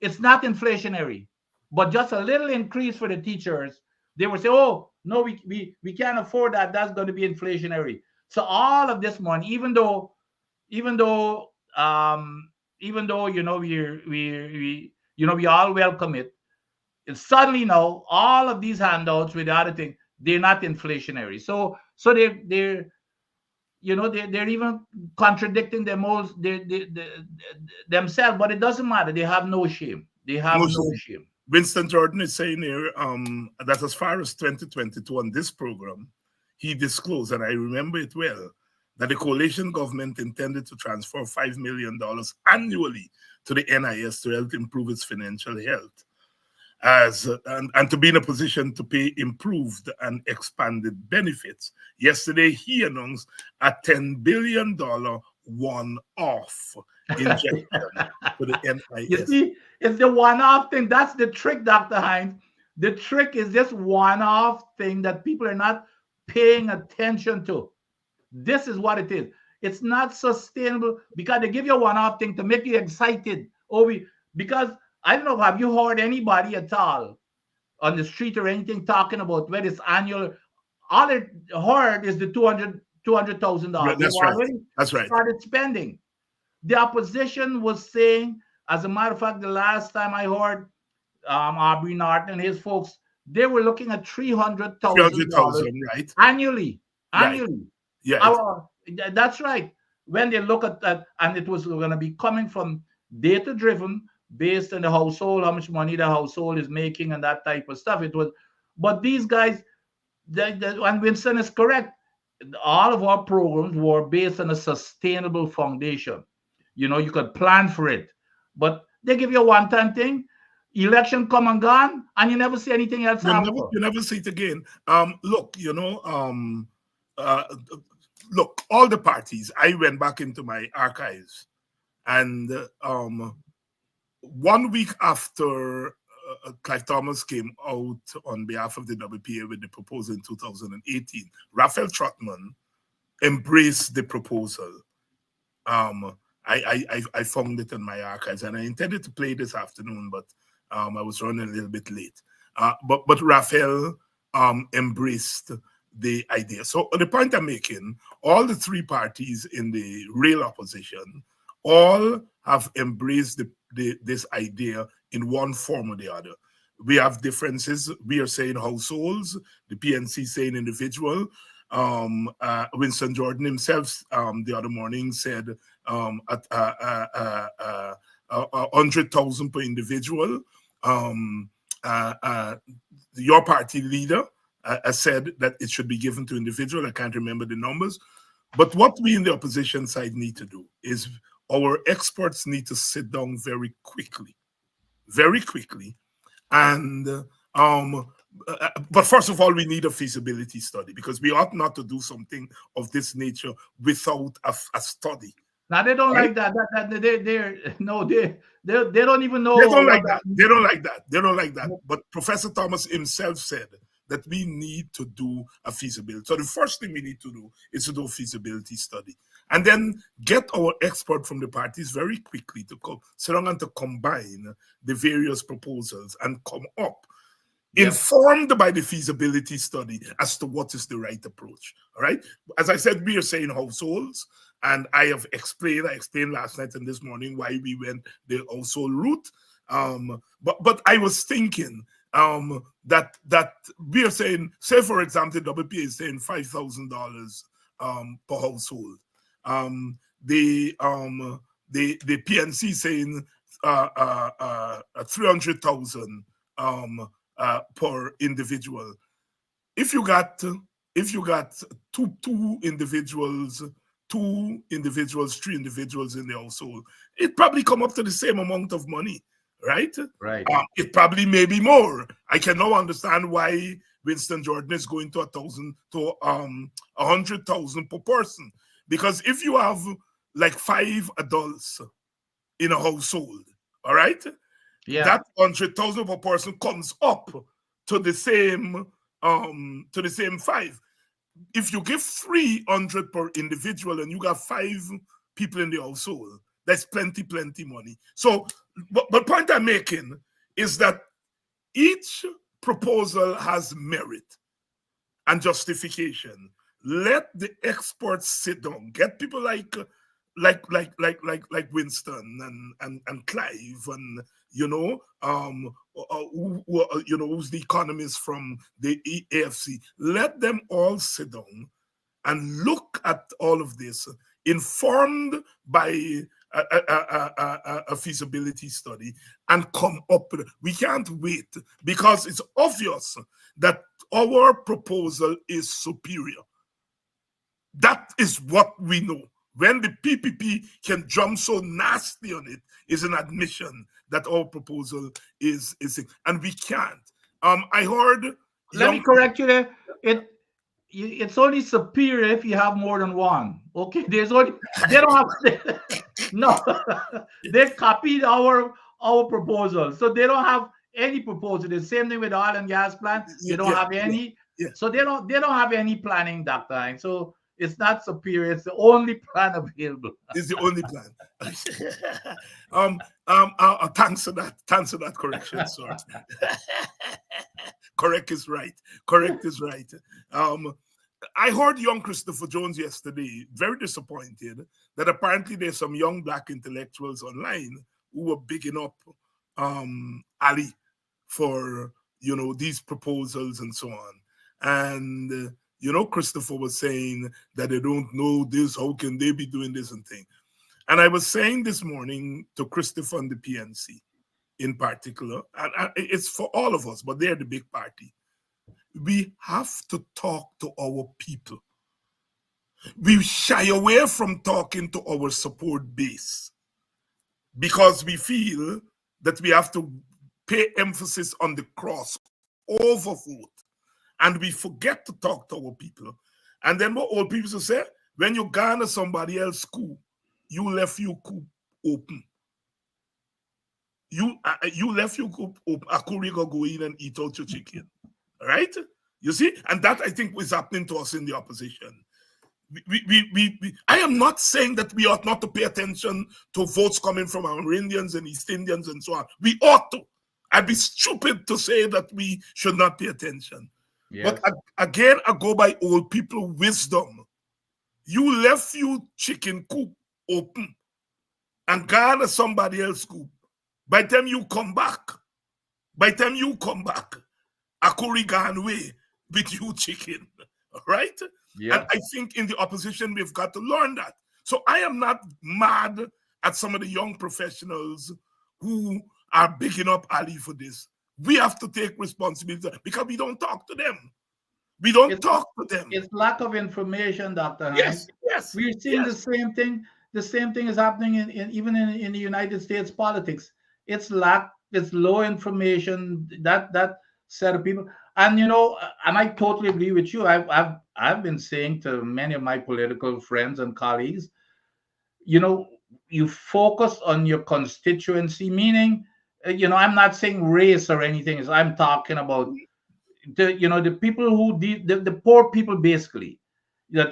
it's not inflationary, but just a little increase for the teachers. They were saying, oh, no, we can't afford that. That's going to be inflationary. So all of this money, even though we all welcome it, it's suddenly now all of these handouts with the other thing, they're not inflationary. So they're even contradicting themselves, but it doesn't matter. They have no shame. They have no shame. Winston Jordan is saying here that as far as 2022 on this program, he disclosed, and I remember it well, that the coalition government intended to transfer $5 million annually to the NIS to help improve its financial health, and to be in a position to pay improved and expanded benefits. Yesterday, he announced a $10 billion one-off injection to the NIS. You see, it's the one-off thing. That's the trick, Dr. Hines. The trick is this one-off thing that people are not paying attention to. This is what it is. It's not sustainable because they give you a one-off thing to make you excited. Because I don't know, have you heard anybody at all on the street or anything talking about whether it's annual? All it heard is the $200,000. That's right. That's right. Started spending. The opposition was saying, as a matter of fact, the last time I heard Aubrey Norton and his folks, they were looking at $300,000 right, annually. Right. Yeah, that's right. When they look at that, and it was going to be coming from data-driven, based on the household, how much money the household is making, and that type of stuff. But these guys, and Winston is correct. All of our programs were based on a sustainable foundation. You could plan for it, but they give you a one-time thing. Election come and gone, and you never see anything else after. You never see it again. Look, look, all the parties. I went back into my archives, and 1 week after Clive Thomas came out on behalf of the WPA with the proposal in 2018, Raphael Trotman embraced the proposal. I found it in my archives, and I intended to play this afternoon, but I was running a little bit late. But Raphael embraced the idea. So the point I'm making, all the three parties in the real opposition all have embraced this idea in one form or the other. We have differences. We are saying households, the PNC saying individual. Winston Jordan himself the other morning said at 100,000 per individual. Your party leader said that it should be given to individual. I can't remember the numbers. But what we in the opposition side need to do is our experts need to sit down very quickly. And but first of all, we need a feasibility study, because we ought not to do something of this nature without a study. Now they don't like that. They don't even know. They don't like that. They don't like that. But Professor Thomas himself said that we need to do a feasibility. So the first thing we need to do is to do a feasibility study, and then get our expert from the parties very quickly to sit down and to combine the various proposals and come up, informed by the feasibility study, as to what is the right approach. All right. As I said, we are saying households, and I explained last night and this morning why we went the household route. But I was thinking that we are saying, say for example, the WPA is saying $5,000 per household. The PNC saying 300,000 per individual. If you got two individuals 2 individuals, 3 individuals in the household, it probably come up to the same amount of money, right? Right. It probably may be more. I can now understand why Winston Jordan is going to 100,000 per person, because if you have like 5 adults in a household, all right, Yeah. that 100,000 per person comes up to the same 5. If you give 300 per individual and you got 5 people in the household, that's plenty money. So, but point I'm making is that each proposal has merit and justification. Let the experts sit down. Get people like Winston and Clive and who's the economist from the AFC. Let them all sit down and look at all of this, informed by a feasibility study, and come up with it. We can't wait, because it's obvious that our proposal is superior. That is what we know. When the PPP can jump so nasty on it, is an admission that our proposal is and we can't. I heard. Let me correct you there. It's only superior if you have more than one. Okay, they don't have no. They've copied our proposal, so they don't have any proposal. The same thing with the oil and gas plant. They don't have any. Yeah. So they don't have any planning, Dr. Hines. So it's not superior. It's the only plan available. It's the only plan. Thanks for that. Thanks for that correction, sir. Correct is right. I heard young Christopher Jones yesterday, very disappointed that apparently there's some young Black intellectuals online who were bigging up Ali for these proposals and so on. And Christopher was saying that they don't know this, how can they be doing this and thing. And I was saying this morning to Christopher and the PNC in particular, and it's for all of us, but they're the big party. We have to talk to our people. We shy away from talking to our support base because we feel that we have to pay emphasis on the crossover vote. And we forget to talk to our people. And then what old people say, when you garner somebody else's school, you left your coop open. You left your coop open. A courier go in and eat out your chicken. Right? You see? And that, I think, is happening to us in the opposition. I am not saying that we ought not to pay attention to votes coming from our Indians and East Indians and so on. We ought to. I'd be stupid to say that we should not pay attention. Yes. But again, I go by old people wisdom. You left your chicken coop open and garner somebody else's coop. By the time you come back, a curry gone away with you chicken, right? Yeah. And I think in the opposition, we've got to learn that. So I am not mad at some of the young professionals who are bigging up Ali for this. We have to take responsibility because we don't talk to them. It's lack of information, Dr. Hines. Yes. We're seeing the same thing. The same thing is happening even in the United States politics. It's low information, that set of people. And and I totally agree with you. I've been saying to many of my political friends and colleagues, you focus on your constituency, meaning I'm not saying race or anything. I'm talking about the people who the poor people, basically, life,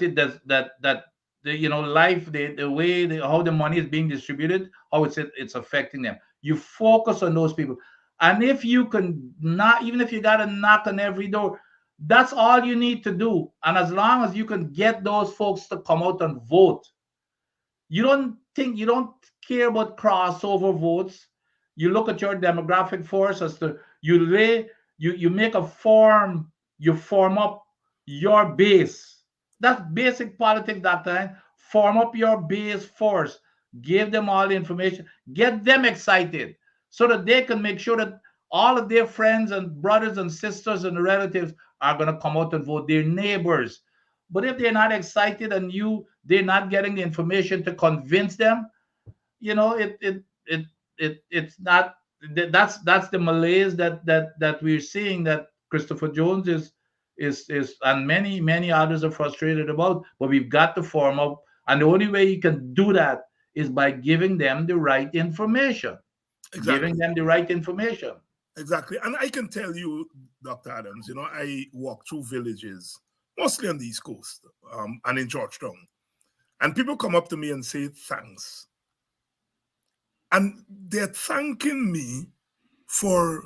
the way how the money is being distributed, how it's affecting them. You focus on those people, and if you can not, even if you got to knock on every door, that's all you need to do. And as long as you can get those folks to come out and vote, you don't care about crossover votes. You look at your demographic force as to you make a form, you form up your base. That's basic politics, Dr. Form up your base force, give them all the information, get them excited so that they can make sure that all of their friends and brothers and sisters and relatives are going to come out and vote, their neighbors. But if they're not excited and you they're not getting the information to convince them. You know, it's not. That's the malaise that we're seeing, that Christopher Jones is and many others are frustrated about. But we've got to form up, and the only way you can do that is by giving them the right information. Exactly. Giving them the right information. Exactly. And I can tell you, Dr. Adams, you know, I walk through villages, mostly on the East Coast, and in Georgetown. And people come up to me and say, thanks. And they're thanking me for,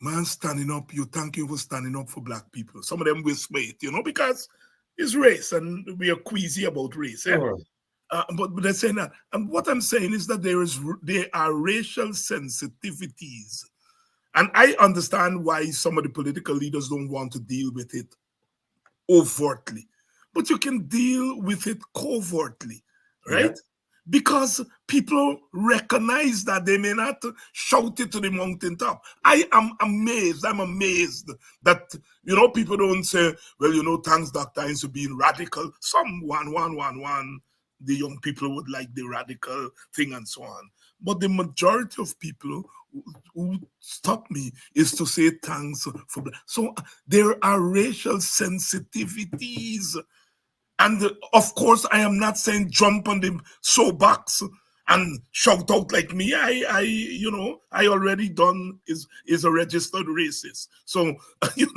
man, standing up. You thank you for standing up for Black people. Some of them whisper it, you know, because it's race and we are queasy about race. Sure. But they're saying that. And what I'm saying is that there are racial sensitivities. And I understand why some of the political leaders don't want to deal with it overtly. But you can deal with it covertly, right? Yeah. Because people recognize that. They may not shout it to the mountaintop. I am amazed. I'm amazed that, you know, people don't say, well, you know, thanks Dr. Hines for being radical. Some the young people would like the radical thing and so on. But the majority of people who stop me is to say thanks for that. So there are racial sensitivities. And of course, I am not saying jump on the soapbox and shout out like me. You know, I already done is a registered racist. So you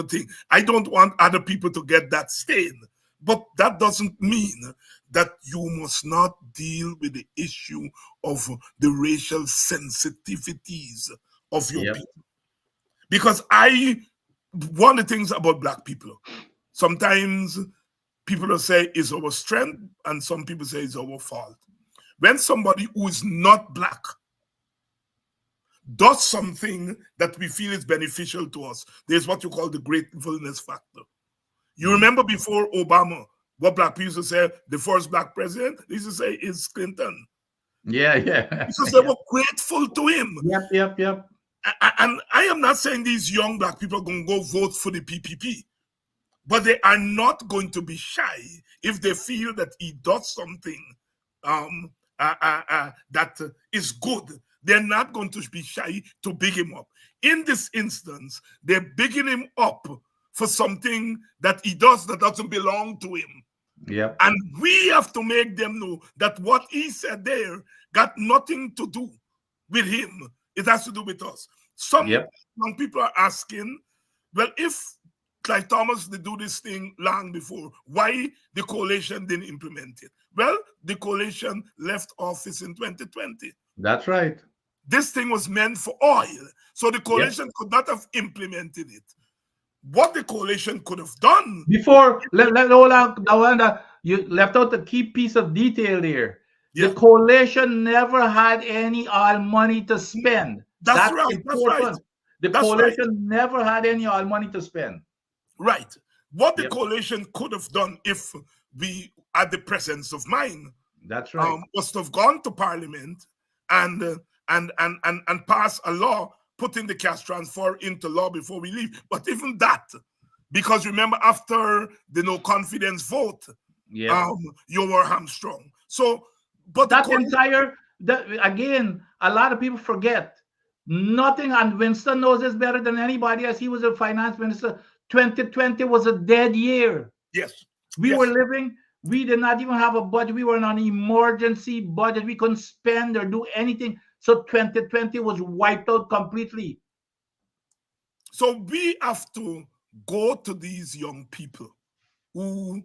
think I don't want other people to get that stain. But that doesn't mean that you must not deal with the issue of the racial sensitivities of your people. Because one of the things about Black people, sometimes people will say it's our strength, and some people say it's our fault. When somebody who is not Black does something that we feel is beneficial to us, there's what you call the gratefulness factor. You remember before Obama, what Black people used to say, the first Black president, they used to say is Clinton. Yeah. Because they were grateful to him. Yep. And I am not saying these young Black people are going to go vote for the PPP, but they are not going to be shy if they feel that he does something that is good. They're not going to be shy to big him up. In this instance, they're bigging him up for something that he does that doesn't belong to him. Yep. And we have to make them know that what he said there got nothing to do with him. It has to do with us. Some young people are asking, well, if Clive Thomas did do this thing long before, why the coalition didn't implement it? Well, the coalition left office in 2020. That's right. This thing was meant for oil, so the coalition could not have implemented it. What the coalition could have done before, you left out the key piece of detail there. The coalition never had any oil money to spend. That's right. The coalition never had any oil money to spend. Right. What the coalition could have done if we had the presence of mind. That's right. Was to have gone to Parliament and pass a law putting the cash transfer into law before we leave. But even that, because remember, after the no confidence vote, you were hamstrung. So, but that again, a lot of people forget. Nothing, and Winston knows this better than anybody, as he was a finance minister. 2020 was a dead year. Yes. We were living, we did not even have a budget. We were on an emergency budget. We couldn't spend or do anything. So 2020 was wiped out completely. So we have to go to these young people who,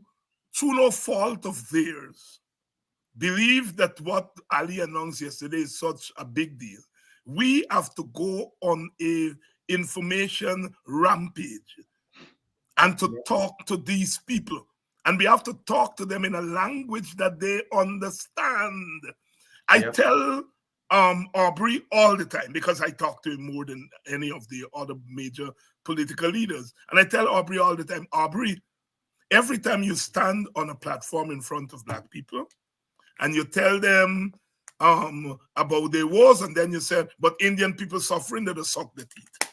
through no fault of theirs, believe that what Ali announced yesterday is such a big deal. We have to go on a information rampage and to talk to these people. And we have to talk to them in a language that they understand. I tell Aubrey all the time, because I talk to him more than any of the other major political leaders. And I tell Aubrey all the time, Aubrey, every time you stand on a platform in front of Black people and you tell them about their wars, and then you said, but Indian people suffering, they just suck the teeth.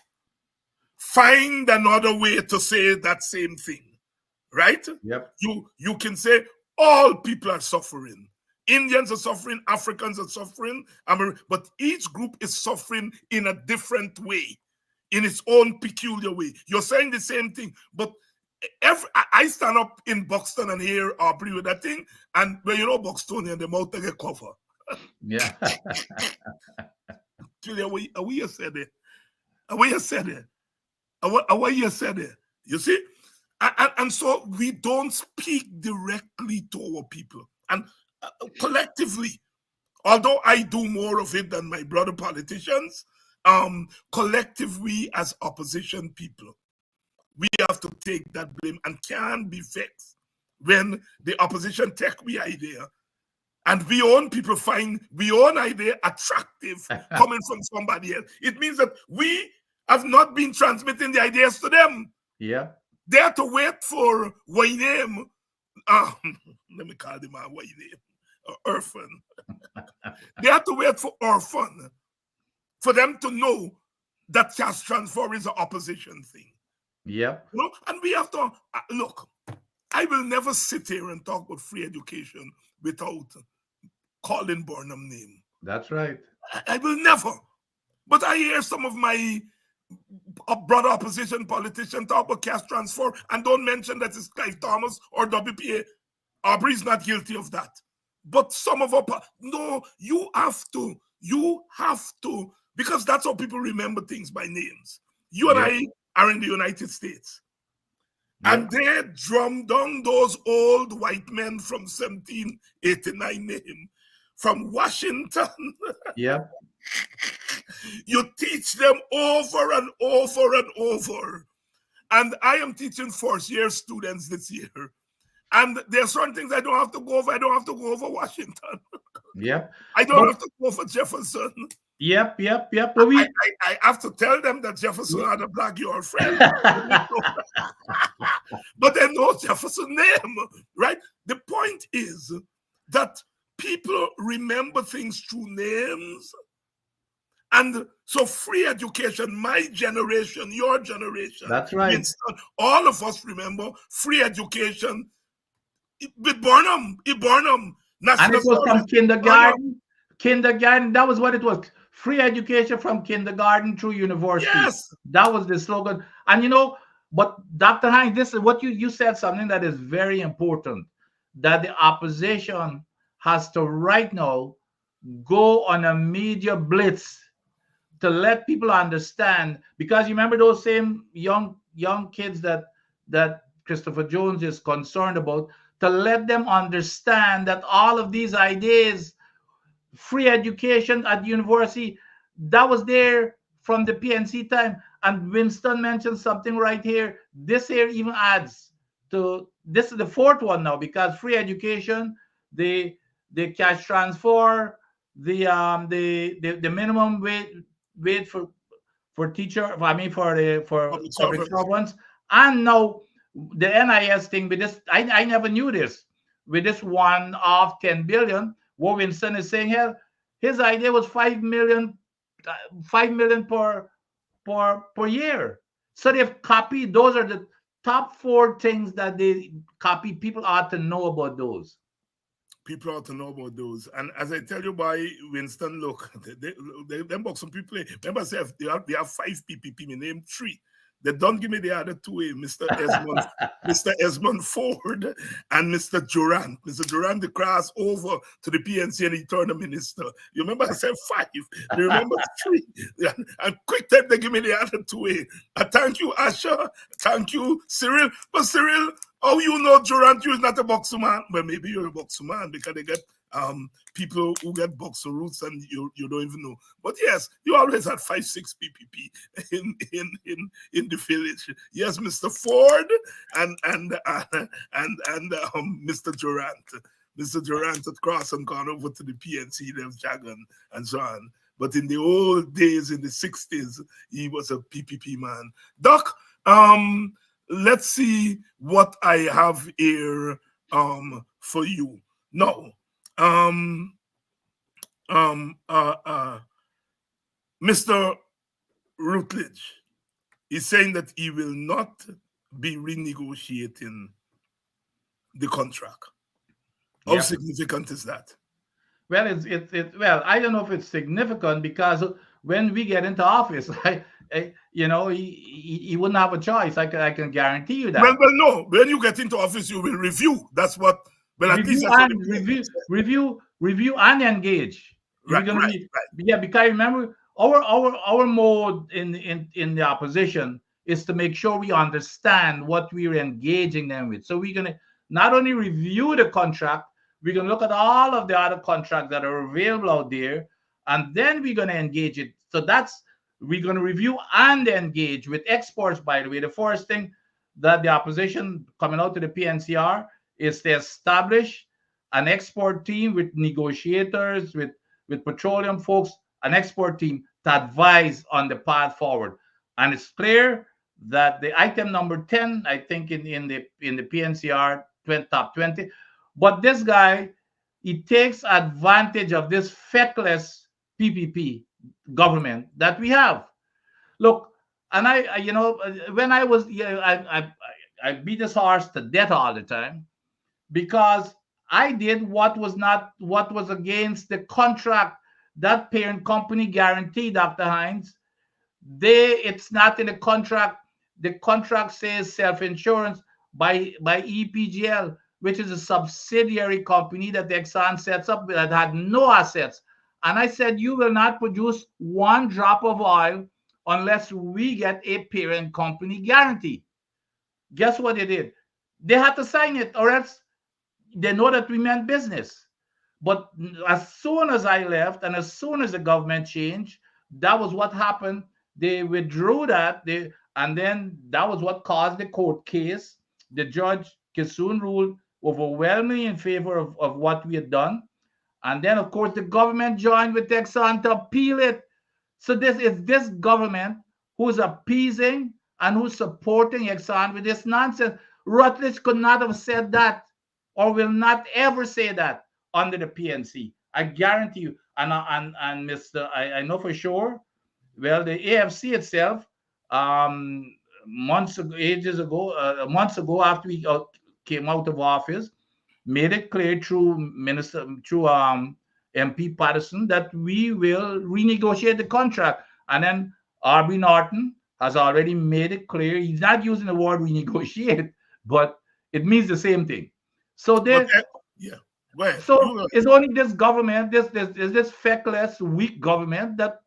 Find another way to say that same thing, right? Yep. You can say, All people are suffering. Indians are suffering, Africans are suffering, but each group is suffering in a different way, in its own peculiar way. You're saying the same thing, but I stand up in Buxton and hear Aubrey with that thing, and when you know Buxtonian, the mouth they get cover. Yeah. Julia, are we said it? Are we said it? Are you said it? You see? And so we don't speak directly to our people. And collectively, although I do more of it than my brother politicians, collectively as opposition people, we have to take that blame and can't be vexed when the opposition take the idea and we own people find we own idea attractive coming from somebody else. It means that we have not been transmitting the ideas to them. Yeah. They have to wait for Wayne. Let me call them a Wayne. Orphan. They have to wait for orphan for them to know that cash transfer is an opposition thing. Yeah. You know? And we have to look. I will never sit here and talk about free education without calling Burnham name. That's right. I will never. But I hear some of my brother opposition politicians talk about cash transfer and don't mention that it's Clive Thomas or WPA. Aubrey's not guilty of that. But some of our, no, you have to, because that's how people remember things by names. You and I are in the United States. And they drummed down those old white men from 1789 name, from Washington. Yeah. You teach them over and over and over. And I am teaching first-year students this year. And there are certain things I don't have to go over. I don't have to go over Washington. Yep. I don't have to go over Jefferson. Yep. But I have to tell them that Jefferson had a black your friend. But they know Jefferson's name, right? The point is that people remember things through names. And so free education, my generation, your generation. That's right. All of us remember free education with Burnham. And it was from kindergarten. Kindergarten, that was what it was. Free education from kindergarten through university. Yes. That was the slogan. And you know, but Dr. Hines, this is what you said something that is very important, that the opposition has to right now go on a media blitz to let people understand, because you remember those same young kids that Christopher Jones is concerned about, to let them understand that all of these ideas, free education at university, that was there from the PNC time. And Winston mentioned something right here. This here even adds to, this is the fourth one now, because free education, the cash transfer, the minimum wage for teacher, for public servants, and now the NIS thing with this, I never knew this, with this one of 10 billion. What Winston is saying here, his idea was 5 million per year. So they've copied. Those are the top 4 things that they copy. People ought to know about those. People ought to know about those. And as I tell you by Winston, look, them box some people. Remember, I said they have 5 PPP. Me name 3. They don't give me the other 2, Mr. Esmond, Mr. Esmond Ford and Mr. Durant. Mr. Durant, they crossed over to the PNC and he turned a minister. You remember I said 5. You remember 3. And quick time they give me the other 2. Thank you, Asha. Thank you, Cyril. But Cyril, oh, you know Durant, you're not a boxer man. Well, maybe you're a boxer man because they get people who get boxer roots and you don't even know. But yes, you always had 5, 6 PPP in the village. Yes, Mr. Ford and Mr. Durant. Mr. Durant had crossed and gone over to the PNC, Dev Jagan, and so on. But in the old days, in the 60s, he was a PPP man. Doc, let's see what I have here for you. No. Mr. Rutledge is saying that he will not be renegotiating the contract. How significant is that? Well, well, I don't know if it's significant because when we get into office, he wouldn't have a choice. I can guarantee you Well, that. no. When you get into office, you will review. That's what. Well, at least Review that's what the and PM review and engage. You're Right, gonna right, be right. Yeah, because remember our mode in the opposition is to make sure we understand what we're engaging them with. So we're gonna not only review the contract, we're gonna look at all of the other contracts that are available out there, and then we're gonna engage it. So that's we're gonna review and engage with exports. By the way, the first thing that the opposition coming out to the PNCR is to establish an export team with negotiators, with petroleum folks, an export team to advise on the path forward. And it's clear that the item number 10, I think in the PNCR top 20, but this guy, he takes advantage of this feckless PPP government that we have. Look, and when I was, I beat this horse to death all the time because I did what was against the contract that parent company guaranteed, Dr. Hines. It's not in the contract. The contract says self-insurance by EPGL, which is a subsidiary company that the Exxon sets up that had no assets. And I said, you will not produce one drop of oil unless we get a parent company guarantee. Guess what they did? They had to sign it, or else they know that we meant business. But as soon as I left and as soon as the government changed, that was what happened. They withdrew that, and then that was what caused the court case. The judge Kissoon ruled overwhelmingly in favor of what we had done. And then, of course, the government joined with Exxon to appeal it. So this is this government who's appeasing and who's supporting Exxon with this nonsense. Rutledge could not have said that or will not ever say that under the PNC. I guarantee you. And Mr. I know for sure. Well, the AFC itself, months ago, after we came out of office, made it clear through MP Patterson that we will renegotiate the contract. And then R.B. Norton has already made it clear he's not using the word renegotiate, but it means the same thing. So there, yeah. Well, so it's only this government, this feckless, weak government that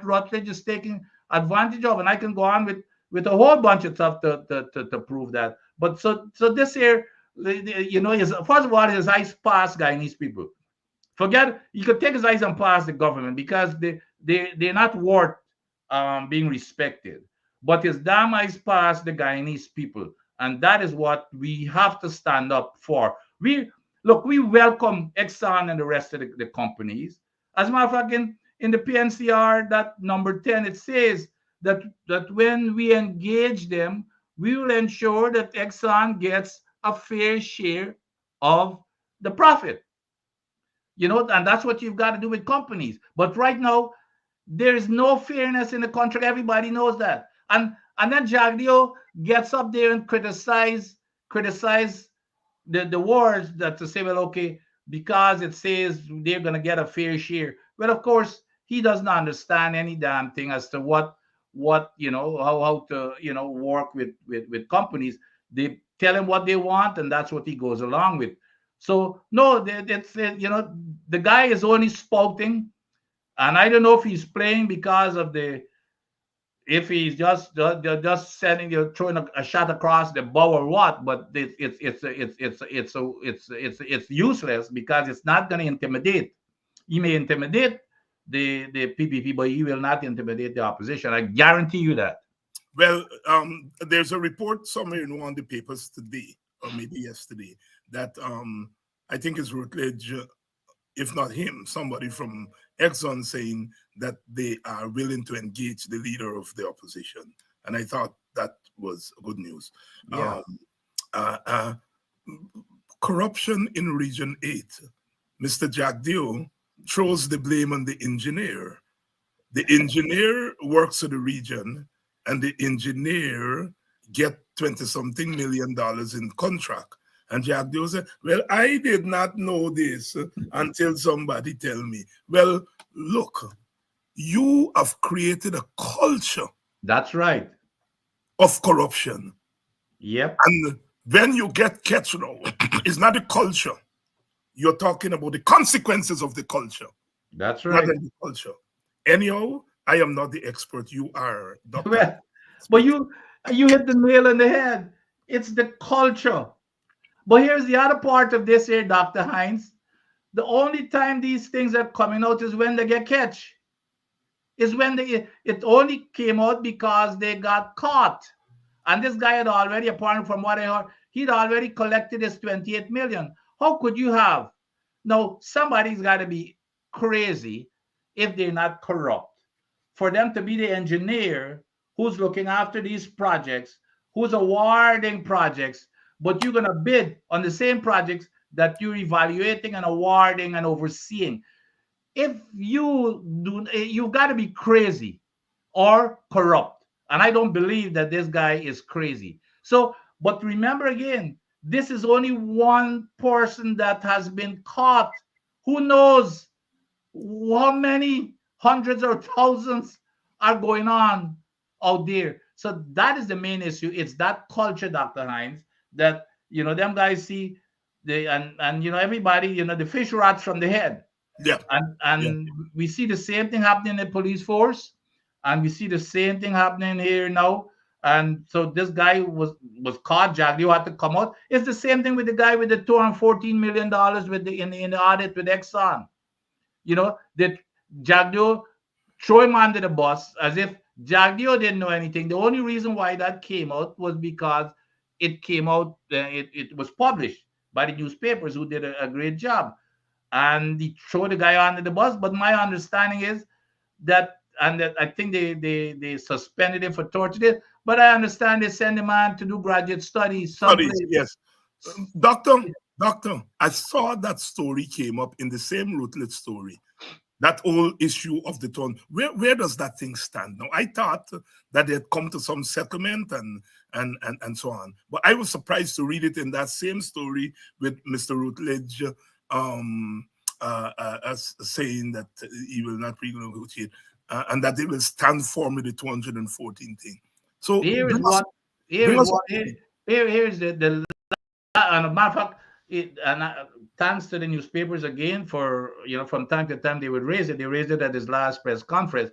Rutledge is taking advantage of, and I can go on with a whole bunch of stuff to prove that. But so this here, is first of all, his eyes past Guyanese people. Forget you could take his eyes and pass the government because they're not worth being respected. But his damn eyes past the Guyanese people, and that is what we have to stand up for. We welcome Exxon and the rest of the companies. As a matter of fact, in the PNCR, that number 10, it says that when we engage them, we will ensure that Exxon gets a fair share of the profit. And that's what you've got to do with companies. But right now, there is no fairness in the contract. Everybody knows that. And then Jagdeo gets up there and criticize the words that to say, well, okay, because it says they're going to get a fair share. Well, of course, he doesn't understand any damn thing as to what how to work with companies. They tell him what they want, and that's what he goes along with. So no, it's the guy is only spouting, and I don't know if he's playing because of if he's just sending throwing a shot across the bow or what, but it's useless because it's not going to intimidate. He may intimidate the PPP, but he will not intimidate the opposition. I guarantee you that. Well, there's a report somewhere in one of the papers today, or maybe yesterday, that I think is Rutledge, if not him, somebody from Exxon saying that they are willing to engage the leader of the opposition. And I thought that was good news. Yeah. Corruption in Region 8. Mr. Jagdeo throws the blame on the engineer. The engineer works for the region, and the engineer get $20-something million in contract. And Jack Doe said, well, I did not know this until somebody tell me. Well, look, you have created a culture That's right. of corruption. Yep. And when you get catch now, it's not the culture. You're talking about the consequences of the culture, That's not right. the culture. Anyhow, I am not the expert. You are, Doctor. Well, but you hit the nail on the head. It's the culture. But here's the other part of this here, Dr. Hines. The only time these things are coming out is when they get catch. Is when it only came out because they got caught. And this guy had already, apparently from what I heard, he'd already collected his 28 million. How could you have? No, somebody's got to be crazy if they're not corrupt. For them to be the engineer who's looking after these projects, who's awarding projects, but you're going to bid on the same projects that you're evaluating and awarding and overseeing. If you do, you've got to be crazy or corrupt. And I don't believe that this guy is crazy. So, but remember again, this is only one person that has been caught. Who knows how many hundreds or thousands are going on out there? So that is the main issue. It's that culture, Dr. Hines, that them guys see the and everybody, the fish rots from the head. Yeah. And we see the same thing happening in the police force, and we see the same thing happening here now. And so this guy was caught. Jaglio had to come out. It's the same thing with the guy with the $214 million with in the audit with Exxon. That Jaglio throw him under the bus as if Jaglio didn't know anything. The only reason why that came out was because it came out. It was published by the newspapers, who did a great job. And they throw the guy under the bus. But my understanding is that I think they suspended him for torture. But I understand they send him on to do graduate studies. Yes. Doctor, I saw that story came up in the same Routledge story. That whole issue of the tone. Where does that thing stand now? I thought that they had come to some settlement and so on. But I was surprised to read it in that same story with Mr. Routledge as saying that he will not renegotiate and that they will stand firm with the 214 thing. So here's the and a matter of fact, thanks to the newspapers again for from time to time they would raise it. They raised it at his last press conference,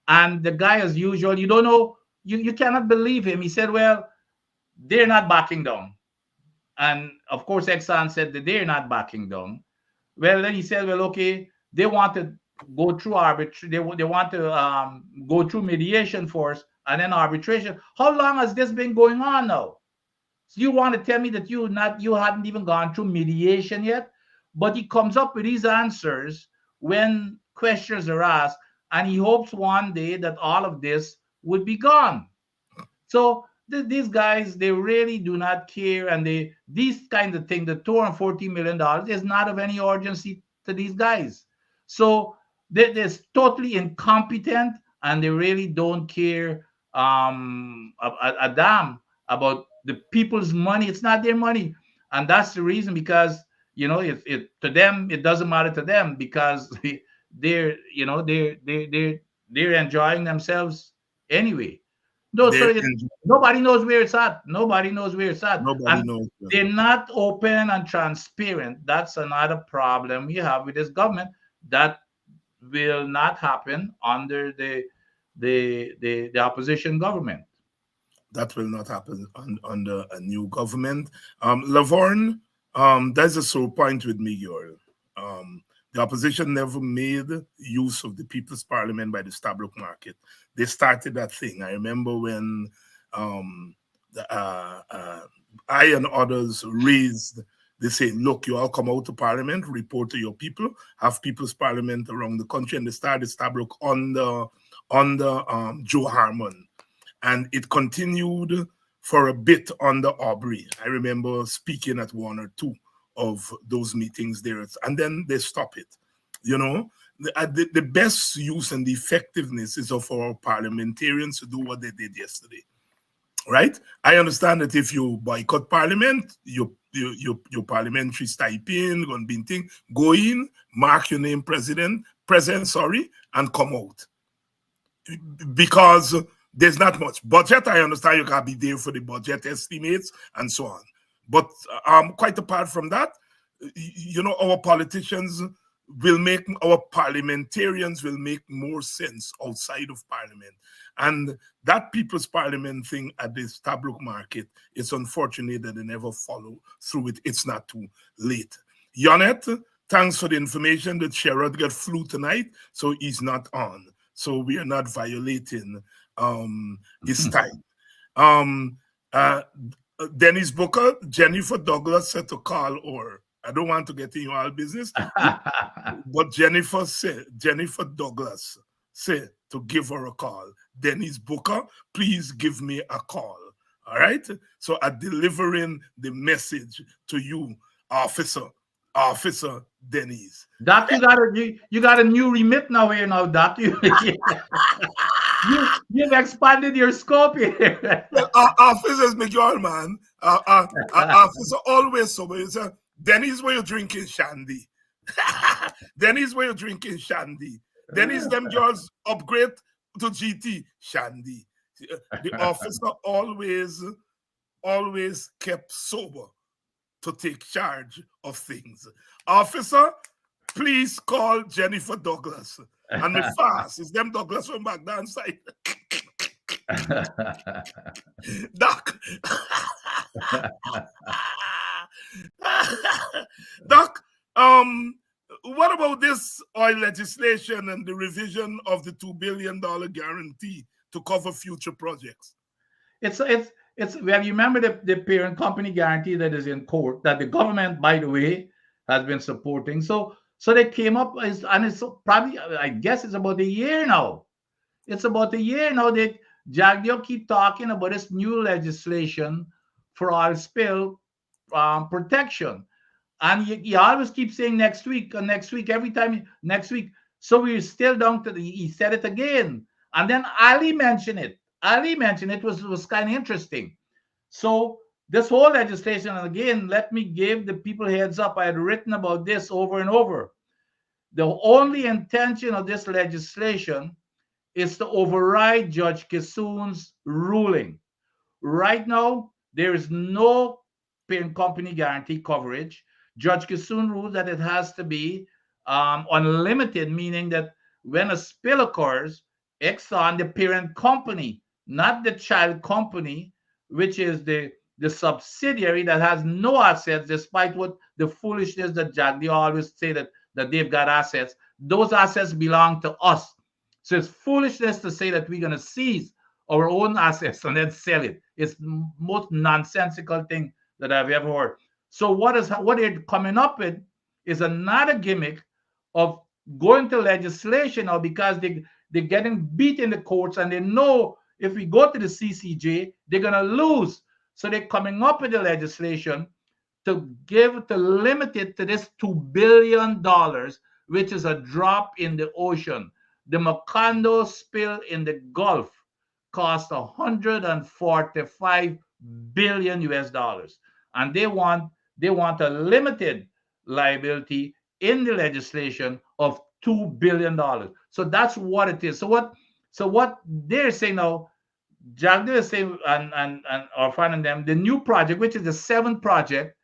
and the guy, as usual, you don't know, you cannot believe him. He said, "Well, they're not backing down," and of course, Exxon said that they're not backing down. Well, then he said, "Well, okay, they want to go through arbitration. They want to go through mediation first, and then arbitration." How long has this been going on now? So you want to tell me that you hadn't even gone through mediation yet? But he comes up with these answers when questions are asked, and he hopes one day that all of this would be gone. So these guys, they really do not care, and these kinds of things, the $240 million is not of any urgency to these guys. So they're totally incompetent, and they really don't care a damn about the people's money. It's not their money, and that's the reason, because it to them, it doesn't matter to them, because they're enjoying themselves anyway. No, so nobody knows where it's at. Nobody knows where it's at. Nobody knows. They're not open and transparent. That's another problem we have with this government. That will not happen under the opposition government. That will not happen under a new government. Laverne, there's a sore point with me, Yoel. The opposition never made use of the People's Parliament by the Stabroek Market. They started that thing. I remember when I and others raised, they say, look, you all come out to Parliament, report to your people, have People's Parliament around the country, and they started Stabroek under Joe Harmon. And it continued for a bit under Aubrey. I remember speaking at one or two of those meetings there, and then they stop it. The best use and the effectiveness is of our parliamentarians to do what they did yesterday, right? I understand that if you boycott Parliament, you your parliamentary stipend, going to be thing. Go in, mark your name present, sorry, and come out. Because there's not much budget. I understand you gotta be there for the budget estimates and so on. But quite apart from that, you know, our politicians will make, our parliamentarians will make more sense outside of parliament. And that People's Parliament thing at the Stabrook Market, it's unfortunate that they never follow through it. It's not too late. Yonet, thanks for the information that Sherrod got flu tonight, so he's not on. So we are not violating his time. Dennis Booker, Jennifer Douglas said to call, or I don't want to get in your business, but Jennifer Douglas said to give her a call. Dennis Booker, please give me a call. All right? So I'm delivering the message to you, Officer Dennis. Doc, you got a new remit now here now, Doc. You've expanded your scope here. Officers make your man. Officer always sober. Dennis, where you drinking shandy? Dennis, where you drinking shandy? Dennis, them girls upgrade to GT shandy. The officer always kept sober to take charge of things. Officer, please call Jennifer Douglas. And me fast. It's them Douglas from back down side. Doc. Doc, what about this oil legislation and the revision of the $2 billion guarantee to cover future projects? It's well, you remember the parent company guarantee that is in court that the government, by the way, has been supporting. So they came up, and it's probably, I guess it's about a year now. It's about a year now that Jagdeo keep talking about this new legislation for oil spill protection. And he always keeps saying next week, every time next week. So we're still down to he said it again. And then Ali mentioned it. It was kind of interesting. So this whole legislation, and again, let me give the people heads up. I had written about this over and over. The only intention of this legislation is to override Judge Kissoon's ruling. Right now, there is no parent company guarantee coverage. Judge Kissoon ruled that it has to be unlimited, meaning that when a spill occurs, Exxon, the parent company, not the child company, which is the subsidiary that has no assets, despite what the foolishness that Jagdeo always say that they've got assets. Those assets belong to us. So it's foolishness to say that we're going to seize our own assets and then sell it. It's the most nonsensical thing that I've ever heard. So what they're coming up with is another gimmick of going to legislation now, because they're getting beat in the courts, and they know if we go to the CCJ, they're going to lose. So they're coming up with the legislation to limit it to this $2 billion, which is a drop in the ocean. The Macondo spill in the Gulf cost $145 billion US, and they want a limited liability in the legislation of $2 billion. So that's what it is. So what they're saying now, Jagdeo is saying, and Orphan and them, the new project, which is the 7th project,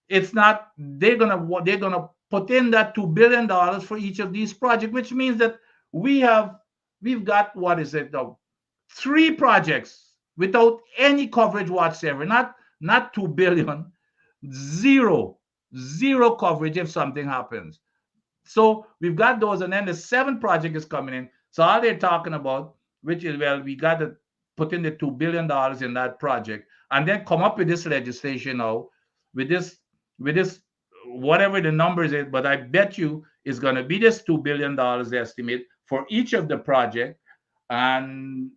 it's not, they're gonna put in that $2 billion for each of these projects, which means that we've got, what is it now, 3 projects without any coverage whatsoever. Not $2 billion, zero coverage if something happens. So we've got those, and then the 7th project is coming in. So all they're talking about, which is, well, we got to put in the $2 billion in that project, and then come up with this legislation now, with this, whatever the numbers is, but I bet you it's going to be this $2 billion estimate for each of the project, and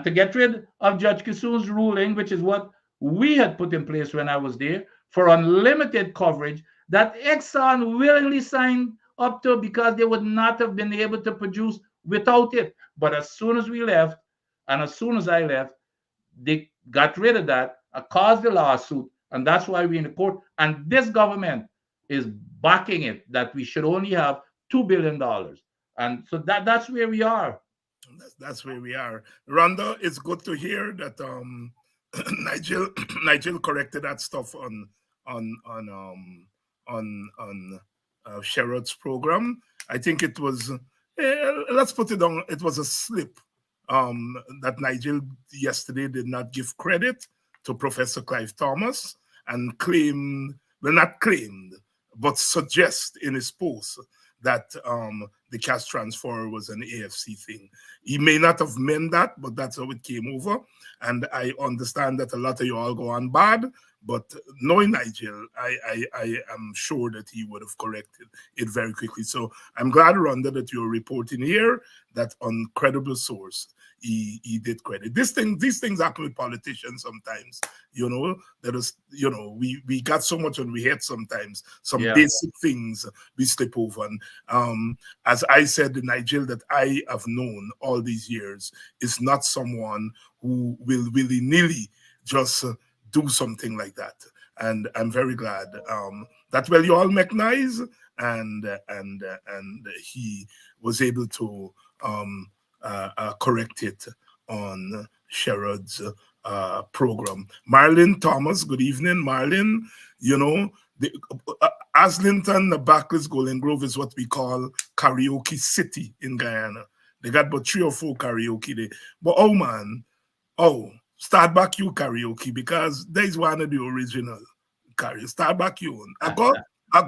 to get rid of Judge Kissoon's ruling, which is what we had put in place when I was there, for unlimited coverage that Exxon willingly signed up to, because they would not have been able to produce without it. But as soon as we left, and as soon as I left, they got rid of that, caused the lawsuit, And that's why we're in the court. And this government is backing it that we should only have $2 billion. And so that's where we are. That's where we are. Rhonda, it's good to hear that Nigel Nigel corrected that stuff on on um on Sherrod's program. I think it was let's put it on. It was a slip that Nigel yesterday did not give credit to Professor Clive Thomas and claimed, well, not claimed, but suggest in his post that the cash transfer was an AFC thing. He may not have meant that, but that's how it came over. And I understand that a lot of you all go on bad, but knowing Nigel, I am sure that he would have corrected it very quickly. So I'm glad, Rhonda, that you're reporting here that on credible source, he did credit. These things happen with politicians sometimes, that is, we got so much on we head sometimes, some basic things we slip over. And as I said, the Nigel that I have known all these years is not someone who will willy-nilly just do something like that. And I'm very glad that, well, you all make nice, and he was able to correct it on Sherrod's program. Marlene Thomas, good evening, Marlene. The Aslington, the Backless Golden Grove is what we call karaoke city in Guyana. They got about 3 or 4 karaoke there. But oh man, start back you karaoke, because there's one of the original karaoke. Start back you. I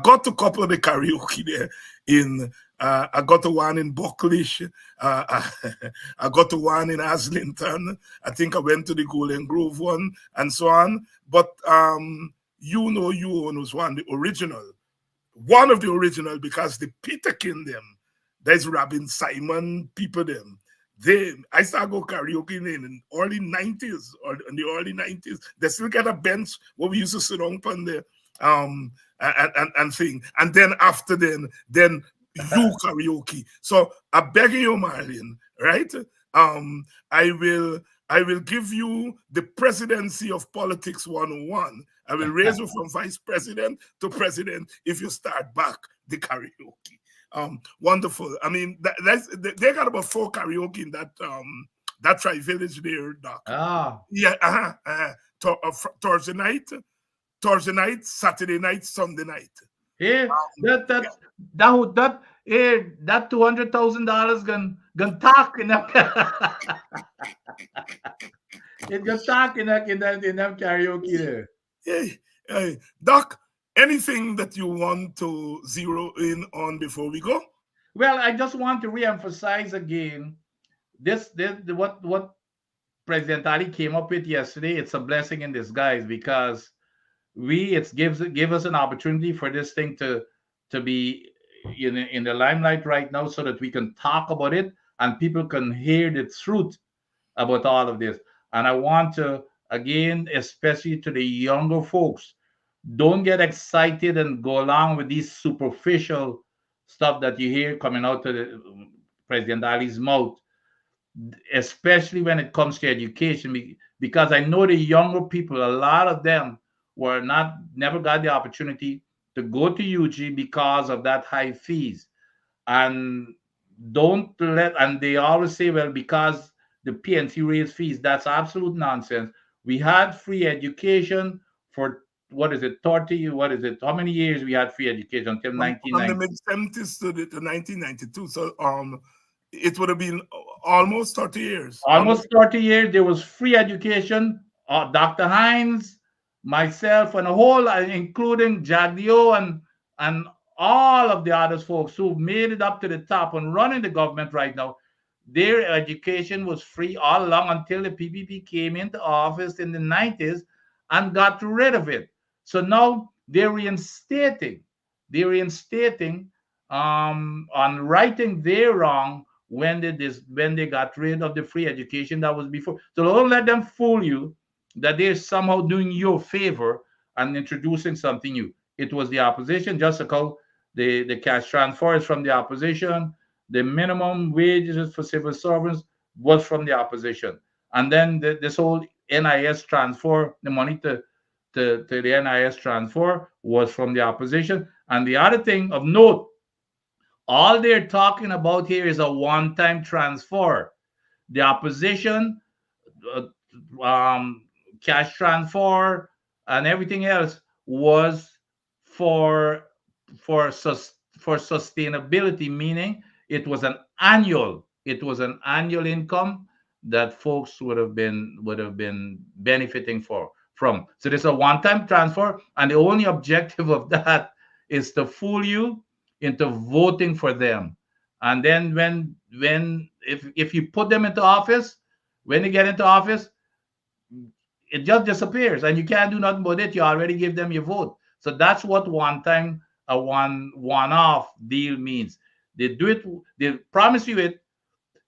got a couple of the karaoke there in I got the one in Bucklish. I got the one in Aslington. I think I went to the Golden Grove one and so on. But you was one of the original, because the Peter King them, there's Robin Simon people them. I started go karaoke in the early 90s, or in the early 90s. They still got a bench where we used to sit on there and sing. And then after then you karaoke. So I beg you, Marlene, right? I will give you the presidency of politics 101. I will raise you from vice president to president if you start back the karaoke. Wonderful. I mean, they got about 4 karaoke in that tri-village there, Doc. Yeah, Thursday night, Saturday night, Sunday night. Yeah, that $200,000 gonna talk in that. It gonna talk in that karaoke there. Yeah, Doc, anything that you want to zero in on before we go? Well, I just want to reemphasize again what President Ali came up with yesterday. It's a blessing in disguise, because it gives us an opportunity for this thing to be in the limelight right now, so that we can talk about it and people can hear the truth about all of this. And I want to, again, especially to the younger folks, don't get excited and go along with these superficial stuff that you hear coming out of President Ali's mouth, especially when it comes to education, because I know the younger people, a lot of them never got the opportunity to go to UG because of that high fees. And they always say, well, because the PNC raised fees. That's absolute nonsense. We had free education for, 30, how many years we had free education until 1990? From the mid-70s to 1992. So it would have been almost 30 years. Almost 30 years, there was free education. Dr. Hines, myself, and a whole, including Jagdio and all of the other folks who made it up to the top and running the government right now, their education was free all along until the PPP came into office in the 90s and got rid of it. So now they're reinstating on righting their wrong when they got rid of the free education that was before. So don't let them fool you that they're somehow doing you a favor and introducing something new. It was the opposition, just like how the cash transfer is from the opposition. The minimum wages for civil servants was from the opposition. And then this whole NIS transfer, the money to to the NIS transfer was from the opposition. And the other thing of note, all they're talking about here is a one-time transfer. The opposition, uh, cash transfer, and everything else was for for sustainability, meaning it was an annual income that folks would have been benefiting from. So there's a one-time transfer, and the only objective of that is to fool you into voting for them. And then if you put them into office, when they get into office, it just disappears and you can't do nothing with it. You already give them your vote. So that's what one time a one-off deal means. They do it, they promise you it,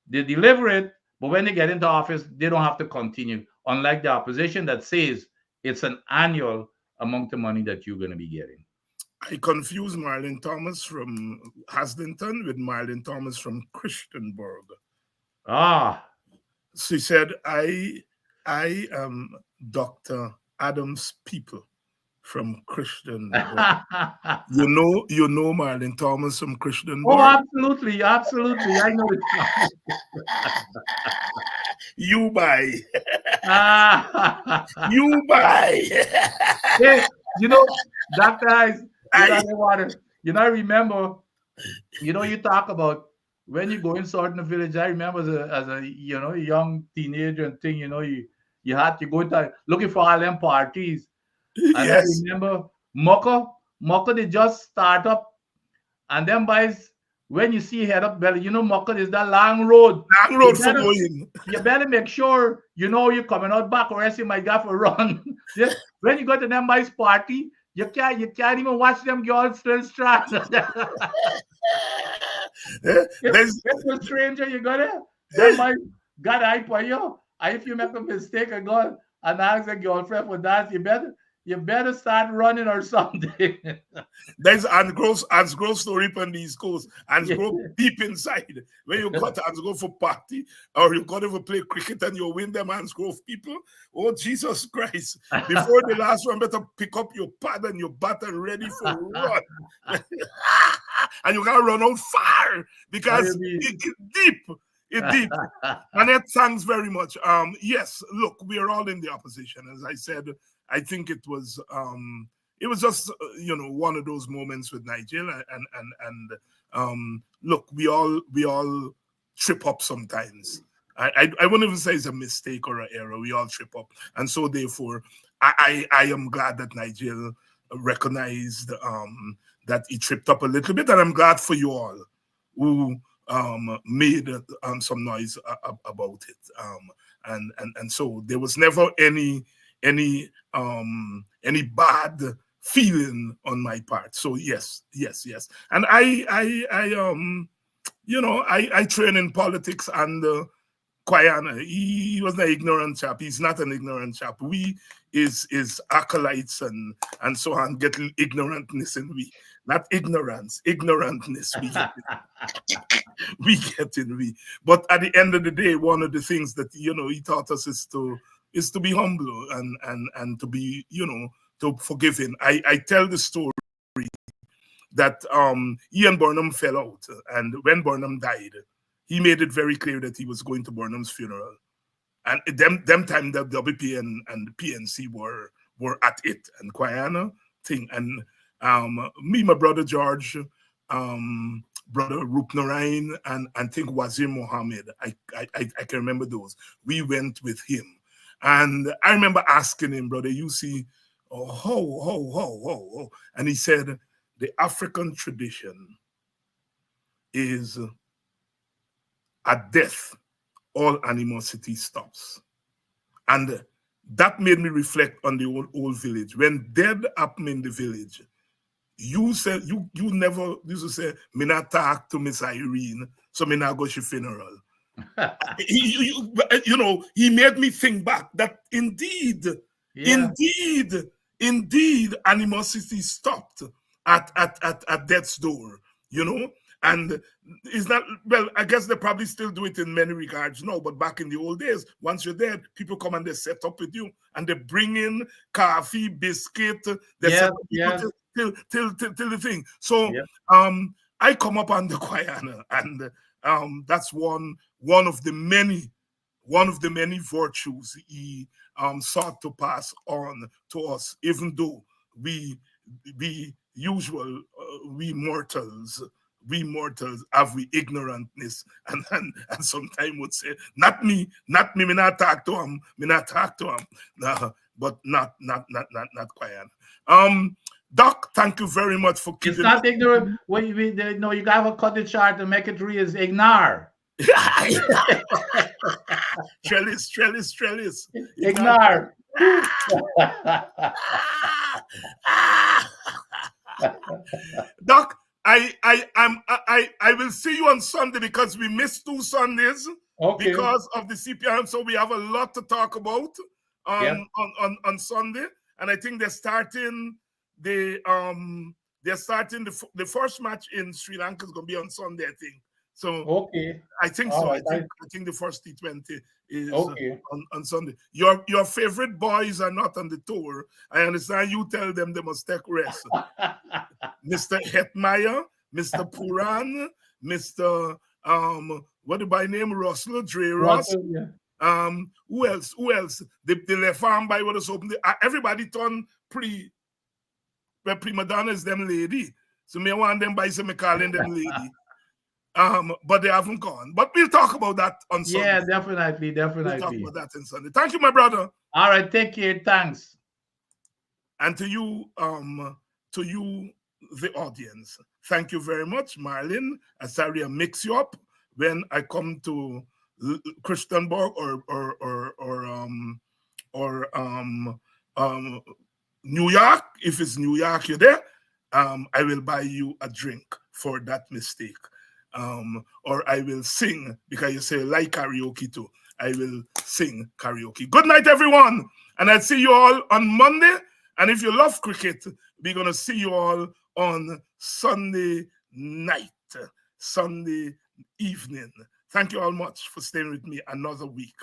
they deliver it, but when they get into office, they don't have to continue. Unlike the opposition that says it's an annual amount of money that you're going to be getting. I confuse Marlon Thomas from Haslington with Marlon Thomas from Christianburg. Ah. She said, I am Dr. Adams' people from Christianburg. you know Marlon Thomas from Christianburg? Oh, absolutely. I know it. You buy. You buy. Hey, that guy's, I remember, you talk about when you go inside in the village. I remember as a young teenager and thing, you had to go to looking for all them parties. And Yes. I remember Mucka, they just start up, and then boys, when you see head up belly, Mucka is that long road. Long road for going. You better make sure you're coming out back, or else you might go for a run. Just when you go to them boys' party, you can't even watch them girls still strand. If a stranger you got there, then my God, I for you. And if you make a mistake and go and ask a girlfriend for that, you better start running or something. There's Hans Grove story on the East Coast. Hans Grove deep inside. When you got to Hans Grove for party, or you got to play cricket and you win them Hans Grove people, oh Jesus Christ. Before the last one, better pick up your pad and your bat and ready for a run. And you gotta run out far because it's deep. It's deep. Annette, thanks very much. Yes, look, we are all in the opposition. As I said, I think it was just one of those moments with Nigeria, and look, we all trip up sometimes. I wouldn't even say it's a mistake or an error. We all trip up, and so therefore, I am glad that Nigeria recognized that he tripped up a little bit, and I'm glad for you all who made some noise about it, and so there was never any bad feeling on my part. So yes, and I train in politics, and Kwayana, he was an ignorant chap. He's not an ignorant chap. We is acolytes and so on, get ignorantness in we. Not ignorance, ignorantness. We get in we. But at the end of the day, one of the things that he taught us is to be humble and to be to forgiving. I tell the story that Ian Burnham fell out, and when Burnham died, he made it very clear that he was going to Burnham's funeral. And them time that WP and the PNC were at it, and Kwayana thing, and me, my brother George, brother Rup Narain, and think Wazir Mohammed. I can remember those. We went with him, and I remember asking him, brother, you see, and he said, the African tradition is at death, all animosity stops. And that made me reflect on the old village. When death happened in the village, you said you never used to say, me not talk to Miss Irene, so me not go to funeral. He made me think back that indeed animosity stopped at death's door, And it's not, well, I guess they probably still do it in many regards now, but back in the old days, once you're there, people come and they set up with you and they bring in coffee, biscuit, they set up people till the thing. So I come up on the choir, and that's one of the many virtues he sought to pass on to us, even though we usual we mortals have we ignorantness and sometimes would say, not me, me not talk to him, no, but not quiet. Doc, thank you very much for keeping. It's not ignorant. Well, no, you gotta cut it short and make it real. Is ignore. Trellis. Ignore. Doc, I will see you on Sunday because we missed 2 Sundays because of the CPM. So we have a lot to talk about on Sunday, and I think they're starting the first match in Sri Lanka is going to be on Sunday, I think. So I think so. I think the first T20 is on Sunday. Your favorite boys are not on the tour. I understand you tell them they must take rest. Mr. Hetmeyer, Mr. Puran, Mr. What by name? Russell, Dre Ross. Who else? The left arm by what is open. Everybody turned prima donnas them lady. So me want them by some calling them lady. But they haven't gone. But we'll talk about that on Sunday. Yeah, definitely. We'll talk about that on Sunday. Thank you, my brother. All right, take care. Thanks. And to you, the audience, thank you very much, Marlin. Asaria mix you up when I come to Christianborg or New York. If it's New York, you're there. I will buy you a drink for that mistake. Or I will sing, because you say like karaoke too. I will sing karaoke. Good night, everyone. And I'll see you all on Monday. And if you love cricket, we're going to see you all on Sunday night, Sunday evening. Thank you all much for staying with me another week.